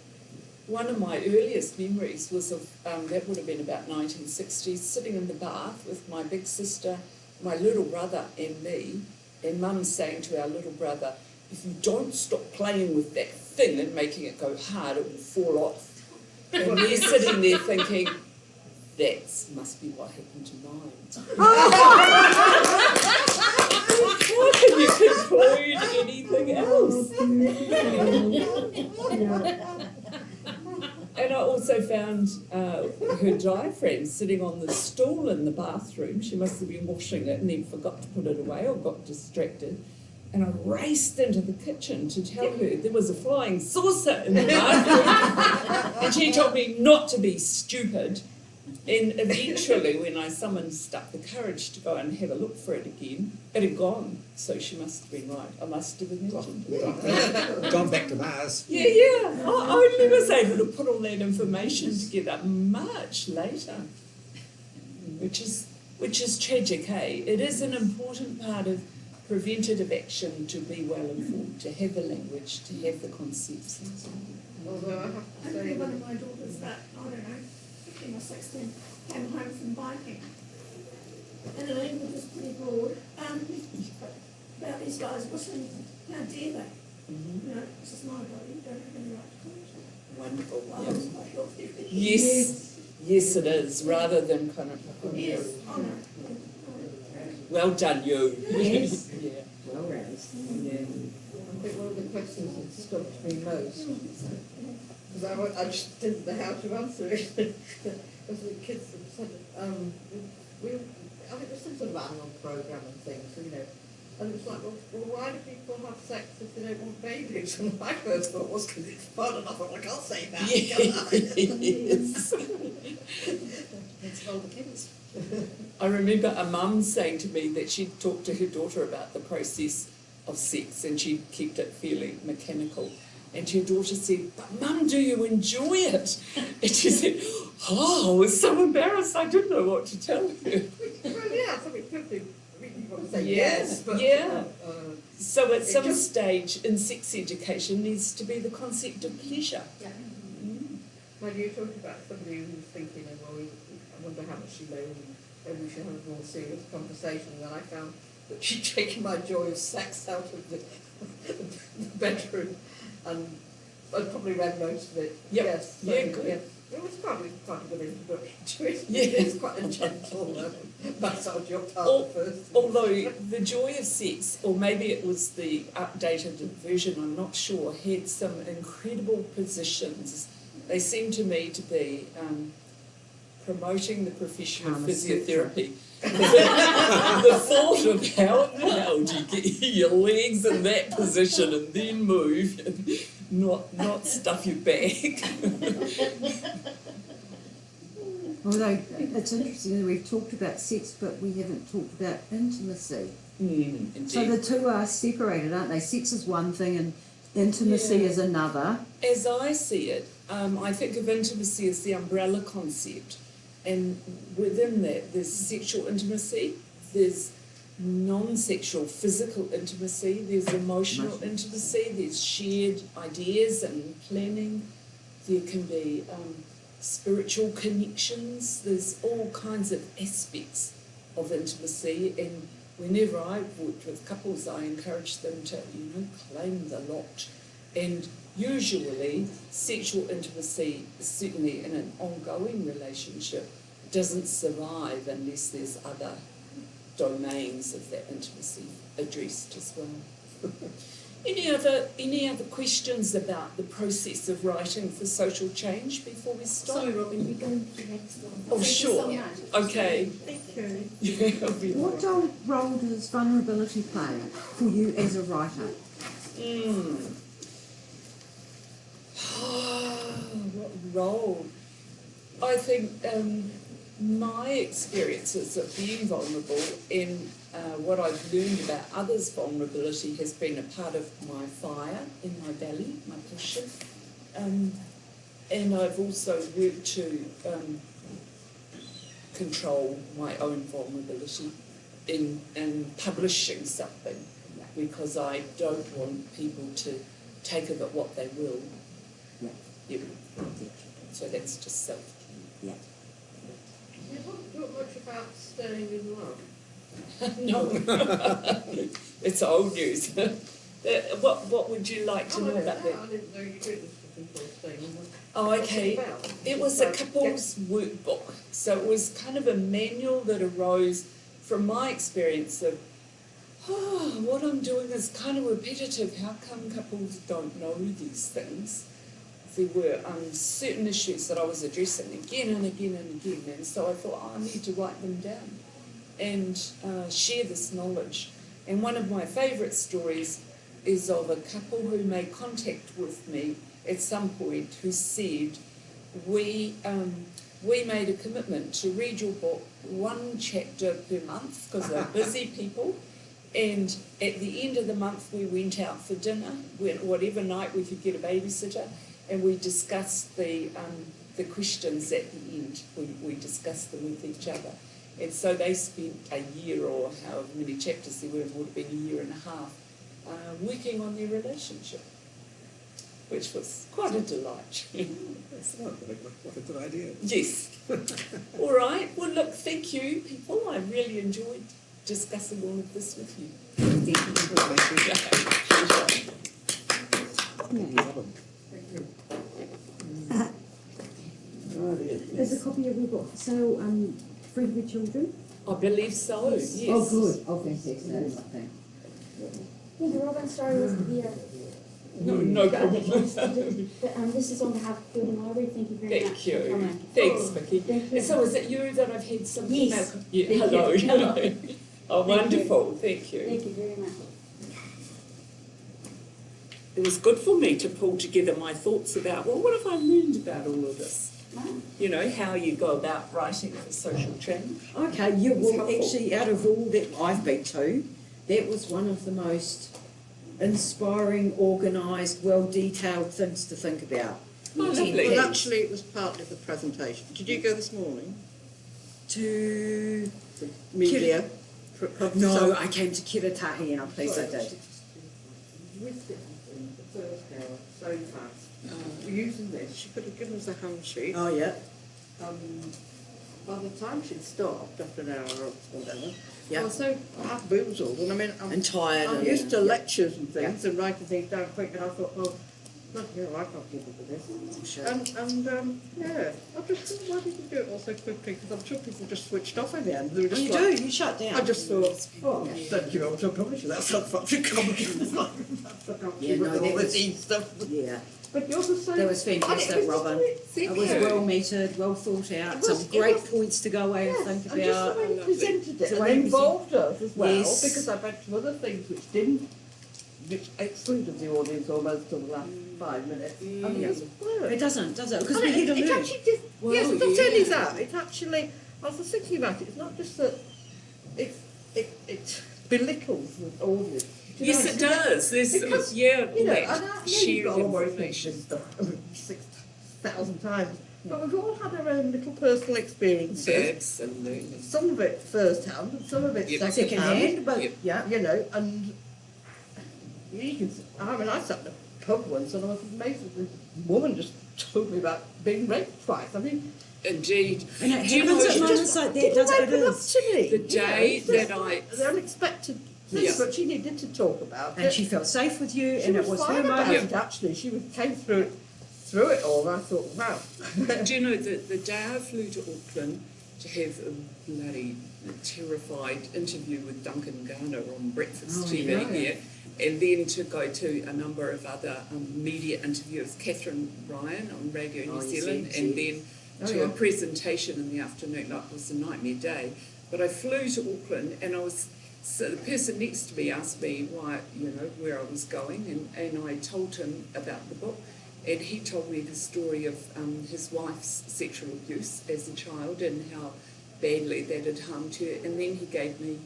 [SPEAKER 1] One of my earliest memories was of, that would have been about 1960s, sitting in the bath with my big sister, my little brother and me, and Mum saying to our little brother, if you don't stop playing with that thing and making it go hard, it will fall off. And we're sitting there thinking, that must be what happened to mine. How can you conclude anything else? And I also found her diaphragm sitting on the stool in the bathroom. She must have been washing it and then forgot to put it away or got distracted. And I raced into the kitchen to tell her there was a flying saucer in the bathroom. And she told me not to be stupid. And eventually, when I summoned up the courage to go and have a look for it again, it had gone. So she must have been right. I must have imagined it.
[SPEAKER 6] Gone back to Mars.
[SPEAKER 1] Yeah. I only was able to put all that information together much later, which is tragic, eh? It is an important part of preventative action to be well informed, to have the language, to have the concepts.
[SPEAKER 4] Although I have to
[SPEAKER 8] I
[SPEAKER 4] say
[SPEAKER 8] remember one
[SPEAKER 4] that
[SPEAKER 8] of my daughters that, I don't know, 15 or 16, came home from biking. And the language was pretty broad. About these guys whistling, how dare they? You know, this is my body, you don't have any right to call it.
[SPEAKER 1] Wonderful.
[SPEAKER 8] Well,
[SPEAKER 1] Yeah.
[SPEAKER 8] that's my health theory.
[SPEAKER 1] Yes, it is, rather than kind of...
[SPEAKER 8] Yes, I know.
[SPEAKER 1] Well done, you.
[SPEAKER 5] Yes.
[SPEAKER 1] Yeah.
[SPEAKER 2] Well raised.
[SPEAKER 1] Yeah.
[SPEAKER 4] I think one of the questions that stumped me most, because I just didn't know how to answer it, was the kids that said, I think it was some sort of animal program and things, so, you know, and it was like, well, why do people have sex if they don't want babies? And my first thought was, because it's fun, and I thought, I can't say that.
[SPEAKER 1] Yes.
[SPEAKER 2] Let's hold the kids.
[SPEAKER 1] I remember a mum saying to me that she'd talked to her daughter about the process of sex and she kept it fairly mechanical. And her daughter said, "But Mum, do you enjoy it?" And she said, "Oh, I was so embarrassed, I didn't know what to tell her."
[SPEAKER 4] Well, yeah, so it could be, you want to say
[SPEAKER 1] Yeah,
[SPEAKER 4] yes, but...
[SPEAKER 1] yeah. So at
[SPEAKER 4] It
[SPEAKER 1] some
[SPEAKER 4] just-
[SPEAKER 1] stage in sex education needs to be the concept of pleasure.
[SPEAKER 2] Yeah.
[SPEAKER 4] When you talk about somebody who's thinking, oh, well, I wonder how much she knows, and we should have a more serious conversation, and then I found that she'd taken my joy of sex out of the bedroom, and I'd probably read most of it.
[SPEAKER 1] Yep.
[SPEAKER 4] Yes. So,
[SPEAKER 1] Yeah, good.
[SPEAKER 4] yeah. It was quite a good introduction to it.
[SPEAKER 1] Yeah.
[SPEAKER 4] It's quite a gentle massage your part
[SPEAKER 1] Al-
[SPEAKER 4] first.
[SPEAKER 1] Although the joy of sex, or maybe it was the updated version, I'm not sure, had some incredible positions. They seem to me to be promoting the profession of
[SPEAKER 7] Kama Sutra.
[SPEAKER 1] physiotherapy. The thought of how in the hell do you get your legs in that position and then move and not stuff your back.
[SPEAKER 7] Although it's interesting that we've talked about sex, but we haven't talked about intimacy.
[SPEAKER 1] Indeed.
[SPEAKER 7] So the two are separated, aren't they? Sex is one thing and intimacy
[SPEAKER 1] Yeah.
[SPEAKER 7] is another.
[SPEAKER 1] As I see it, I think of intimacy as the umbrella concept, and within that there's sexual intimacy, there's non-sexual physical intimacy, there's emotional intimacy, there's shared ideas and planning, there can be spiritual connections, there's all kinds of aspects of intimacy, and whenever I've worked with couples I encourage them to, claim the lot. And usually sexual intimacy, certainly in an ongoing relationship, doesn't survive unless there's other domains of that intimacy addressed as well. Any other questions about the process of writing for social change before we stop?
[SPEAKER 5] Sorry, Robyn, we're going to the next one.
[SPEAKER 1] Oh,
[SPEAKER 5] Thank
[SPEAKER 1] sure.
[SPEAKER 5] you so much.
[SPEAKER 1] Okay.
[SPEAKER 8] Thank you.
[SPEAKER 1] Yeah, I'll be
[SPEAKER 7] What role does vulnerability play for you as a writer?
[SPEAKER 1] What role? I think my experiences of being vulnerable and what I've learned about others' vulnerability has been a part of my fire in my belly, my passion. And I've also worked to control my own vulnerability in publishing something, because I don't want people to take of it what they will. Yep. So that's just self.
[SPEAKER 7] Yeah.
[SPEAKER 4] You haven't talked much about staying in love.
[SPEAKER 1] No, it's old news. What would you like to know about that?
[SPEAKER 4] I didn't know you did this for people staying in love.
[SPEAKER 1] Oh, okay.
[SPEAKER 4] What's it about?
[SPEAKER 1] It was a couple's workbook. So it was kind of a manual that arose from my experience of, what I'm doing is kind of repetitive. How come couples don't know these things? There were certain issues that I was addressing again and again and again. And so I thought, I need to write them down and share this knowledge. And one of my favourite stories is of a couple who made contact with me at some point who said, we we made a commitment to read your book 1 chapter per month because we're busy people. And at the end of the month, we went out for dinner, whatever night we could get a babysitter, and we discussed the questions at the end. We discussed them with each other. And so they spent a year, or however many chapters there were, it would have been a year and a half, working on their relationship, which was quite a delight.
[SPEAKER 6] What a good idea.
[SPEAKER 1] Yes. All right. Well, look, thank you, people. I really enjoyed discussing all of this with you.
[SPEAKER 6] Thank you.
[SPEAKER 7] There's a copy of your book for sale, free with children.
[SPEAKER 1] I believe so, yes.
[SPEAKER 7] Oh, good. Oh, fantastic. Thank
[SPEAKER 9] Thank you, Robyn. Sorry I wasn't here.
[SPEAKER 1] No problem.
[SPEAKER 9] But this is on behalf of the Building Library. Thank you very much.
[SPEAKER 1] Thank you.
[SPEAKER 9] for coming.
[SPEAKER 1] Thanks, Vicky.
[SPEAKER 9] Thank you.
[SPEAKER 1] So is it you that I've had some
[SPEAKER 9] Yes.
[SPEAKER 1] email? Yeah,
[SPEAKER 9] Thank
[SPEAKER 1] hello.
[SPEAKER 9] you. Hello.
[SPEAKER 1] Oh,
[SPEAKER 9] Thank
[SPEAKER 1] wonderful. Thank you.
[SPEAKER 9] Thank you very much.
[SPEAKER 1] It was good for me to pull together my thoughts about, well, what have I learned about all of this? You know, how you go about writing for social change.
[SPEAKER 7] Okay, yeah,
[SPEAKER 1] It's
[SPEAKER 7] well,
[SPEAKER 1] helpful.
[SPEAKER 7] actually, out of all that I've been to, that was one of the most inspiring, organised, well-detailed things to think about.
[SPEAKER 1] Oh, lovely.
[SPEAKER 4] Well, actually, it was partly the presentation. Did you go this morning?
[SPEAKER 7] To...
[SPEAKER 4] Media?
[SPEAKER 7] No, I came to Kiritahi and I'm pleased I did.
[SPEAKER 4] With the first hour, so fast. Using this, she could have given us a hand sheet.
[SPEAKER 7] Oh, yeah.
[SPEAKER 4] By the time she'd stopped, after an hour or whatever,
[SPEAKER 7] Yeah.
[SPEAKER 4] I was so bamboozled. And I mean,
[SPEAKER 7] And tired.
[SPEAKER 4] I'm
[SPEAKER 7] and-
[SPEAKER 4] used to lectures and things and writing things down quick, and I thought, well, not here, I can't keep up with this.
[SPEAKER 7] I'm sure.
[SPEAKER 4] Yeah, I just thought, why did you do it all so quickly? Because I'm sure people just switched off in the end. They were
[SPEAKER 7] Oh,
[SPEAKER 4] just
[SPEAKER 7] you
[SPEAKER 4] like,
[SPEAKER 7] do, you shut down.
[SPEAKER 4] I just thought, oh, thank you, I was so published. That's not fucking complicated.
[SPEAKER 7] Yeah, no,
[SPEAKER 4] all
[SPEAKER 7] that was-
[SPEAKER 4] this stuff.
[SPEAKER 7] Yeah,
[SPEAKER 4] But yours was so...
[SPEAKER 7] that was fantastic, Robyn. It was well meted, well thought out,
[SPEAKER 4] It was-
[SPEAKER 7] some
[SPEAKER 4] it
[SPEAKER 7] great
[SPEAKER 4] was-
[SPEAKER 7] points to go away and
[SPEAKER 4] Yes,
[SPEAKER 7] think
[SPEAKER 4] and just
[SPEAKER 7] about.
[SPEAKER 4] the way you presented it,
[SPEAKER 7] The
[SPEAKER 4] and
[SPEAKER 7] way you
[SPEAKER 4] involved us as well,
[SPEAKER 7] Yes.
[SPEAKER 4] because I went to other things which excluded the audience almost till the last 5 minutes. And it was brilliant.
[SPEAKER 7] It doesn't, does it? Because
[SPEAKER 4] And
[SPEAKER 7] we're here to
[SPEAKER 4] it
[SPEAKER 7] learn.
[SPEAKER 4] actually did,
[SPEAKER 1] Well,
[SPEAKER 4] yes, it's not only
[SPEAKER 1] yeah.
[SPEAKER 4] that, it actually, I was thinking about it, it's not just that it belittles the audience. Do you
[SPEAKER 1] Yes,
[SPEAKER 4] know,
[SPEAKER 1] it does. There's,
[SPEAKER 4] Because,
[SPEAKER 1] yeah,
[SPEAKER 4] you know,
[SPEAKER 1] that
[SPEAKER 4] and I know you've
[SPEAKER 1] shared
[SPEAKER 4] got all those
[SPEAKER 1] information.
[SPEAKER 4] things stuff 6,000 times, but we've all had our own little personal experiences.
[SPEAKER 1] Absolutely.
[SPEAKER 4] Some of it first hand and some of it
[SPEAKER 1] Yep.
[SPEAKER 4] second hand.
[SPEAKER 7] but
[SPEAKER 1] Yep.
[SPEAKER 7] yeah.
[SPEAKER 4] You know, and you can, I mean, I sat in a pub once and I was amazed that this woman just told me about being raped twice. I mean,
[SPEAKER 1] Indeed.
[SPEAKER 7] And it
[SPEAKER 1] Do you
[SPEAKER 7] happens
[SPEAKER 1] know,
[SPEAKER 7] at
[SPEAKER 1] she
[SPEAKER 7] moments like that,
[SPEAKER 4] didn't
[SPEAKER 7] does it? It
[SPEAKER 4] open up
[SPEAKER 7] is.
[SPEAKER 4] to me.
[SPEAKER 1] The
[SPEAKER 4] you know,
[SPEAKER 1] day
[SPEAKER 4] it's just
[SPEAKER 1] that I-
[SPEAKER 4] the unexpected thing,
[SPEAKER 1] Yeah.
[SPEAKER 4] but she needed to talk about
[SPEAKER 7] And
[SPEAKER 4] it.
[SPEAKER 7] she felt safe with you,
[SPEAKER 4] She
[SPEAKER 7] and it was
[SPEAKER 4] fine
[SPEAKER 7] her
[SPEAKER 4] about
[SPEAKER 7] moment.
[SPEAKER 4] it, actually. She came through it all, and I thought, wow.
[SPEAKER 1] Do you know that the day I flew to Auckland to have a bloody terrified interview with Duncan Garner on Breakfast
[SPEAKER 7] Oh,
[SPEAKER 1] TV
[SPEAKER 7] yeah.
[SPEAKER 1] here, and then to go to a number of other media interviews, Catherine Ryan on Radio New
[SPEAKER 7] Oh, you
[SPEAKER 1] Zealand,
[SPEAKER 7] see.
[SPEAKER 1] and then
[SPEAKER 4] Oh,
[SPEAKER 1] to
[SPEAKER 4] yeah.
[SPEAKER 1] a presentation in the afternoon. Like, it was a nightmare day. But I flew to Auckland, and so the person next to me asked me why, where I was going, and I told him about the book. And he told me the story of his wife's sexual abuse as a child and how badly that had harmed her. And then he gave me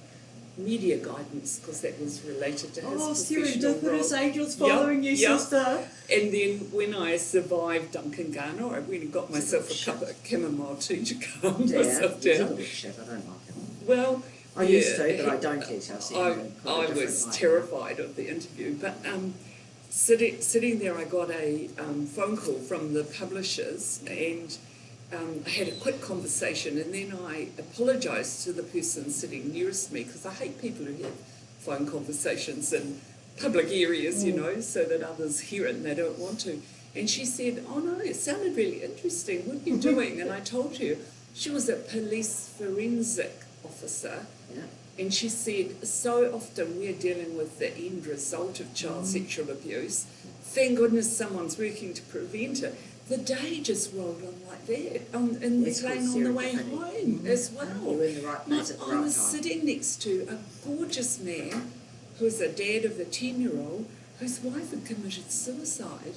[SPEAKER 1] media guidance because that was related to his
[SPEAKER 7] Oh,
[SPEAKER 1] professional
[SPEAKER 7] serendipitous
[SPEAKER 1] role.
[SPEAKER 7] angels following you,
[SPEAKER 1] Yep.
[SPEAKER 7] sister.
[SPEAKER 1] And then when I survived Duncan Garner, I really got myself a cup of chamomile tea to calm myself
[SPEAKER 2] It's a
[SPEAKER 1] down.
[SPEAKER 2] little bit shit, I don't like it.
[SPEAKER 1] Well,
[SPEAKER 7] I used to, but I don't eat. I see.
[SPEAKER 1] I was terrified of the interview, but sitting there, I got a phone call from the publishers, and I had a quick conversation, and then I apologised to the person sitting nearest me because I hate people who have phone conversations in public areas, so that others hear it and they don't want to. And she said, "Oh no, it sounded really interesting. What are you doing?" And I told her she was a police forensic officer.
[SPEAKER 2] Yeah.
[SPEAKER 1] And she said, so often we're dealing with the end result of child sexual abuse. Thank goodness someone's working to prevent it. The day just rolled on like that, in the
[SPEAKER 2] It's
[SPEAKER 1] plane
[SPEAKER 2] called
[SPEAKER 1] on the way
[SPEAKER 2] serendipity.
[SPEAKER 1] home as well.
[SPEAKER 2] You're in the right place at the
[SPEAKER 1] I
[SPEAKER 2] right
[SPEAKER 1] was
[SPEAKER 2] time.
[SPEAKER 1] sitting next to a gorgeous man who's a dad of a 10-year-old whose wife had committed suicide.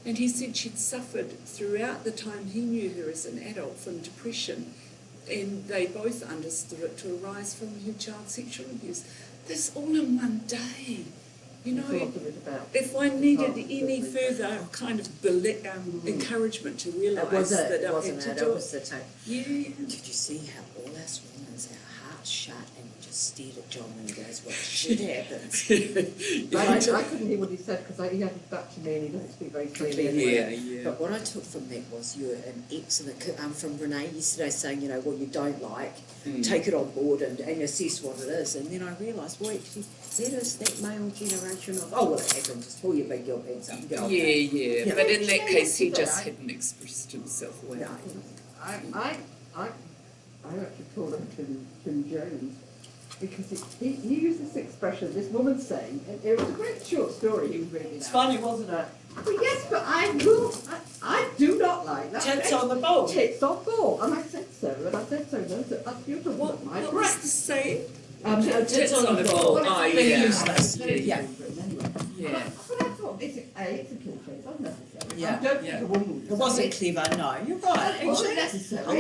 [SPEAKER 1] And he said she'd suffered throughout the time he knew her as an adult from depression, and they both understood it to arise from her child's sexual abuse. This all in one day. You know,
[SPEAKER 4] There's a lot of it about
[SPEAKER 1] if I needed
[SPEAKER 4] Oh,
[SPEAKER 1] any further kind of encouragement to realise that I had
[SPEAKER 2] wasn't
[SPEAKER 1] to
[SPEAKER 2] it?
[SPEAKER 1] do
[SPEAKER 2] It
[SPEAKER 1] it.
[SPEAKER 2] was the time.
[SPEAKER 1] Yeah.
[SPEAKER 2] Did you see how all us women's, our hearts shut and we just stared at John and goes, what shit happens?
[SPEAKER 4] I couldn't hear what he said because he had his back to me and he doesn't speak very clearly anyway.
[SPEAKER 1] Yeah.
[SPEAKER 2] But what I took from that was you're an excellent, from Renee yesterday saying, you know, what you don't like, take it on board and assess what it is. And then I realised, well, actually, that is that male generation of, oh, well, it happened, just pull your big girl pants up and get off.
[SPEAKER 1] Yeah. But in that case, he just hadn't expressed himself well.
[SPEAKER 4] No, I actually called him Tim Jones because he used this expression, this woman saying, and it was a great short story he was reading.
[SPEAKER 10] It's funny, wasn't it?
[SPEAKER 4] Well, yes, but I do not like that.
[SPEAKER 10] Tits on the ball.
[SPEAKER 4] Tits on ball. And I said so, and I said so, no, so that's beautiful.
[SPEAKER 1] What
[SPEAKER 4] My
[SPEAKER 1] was
[SPEAKER 4] breath.
[SPEAKER 1] the saying?
[SPEAKER 10] Tits on the ball.
[SPEAKER 1] Oh,
[SPEAKER 10] They're
[SPEAKER 1] yeah.
[SPEAKER 10] useless.
[SPEAKER 4] Yeah.
[SPEAKER 1] Yeah.
[SPEAKER 4] But I thought, it's a kill trait, unnecessary.
[SPEAKER 10] Yeah,
[SPEAKER 4] I don't
[SPEAKER 10] yeah.
[SPEAKER 4] think a woman would
[SPEAKER 10] It wasn't clever, no, you're right.
[SPEAKER 4] It wasn't
[SPEAKER 10] Actually,
[SPEAKER 4] necessary.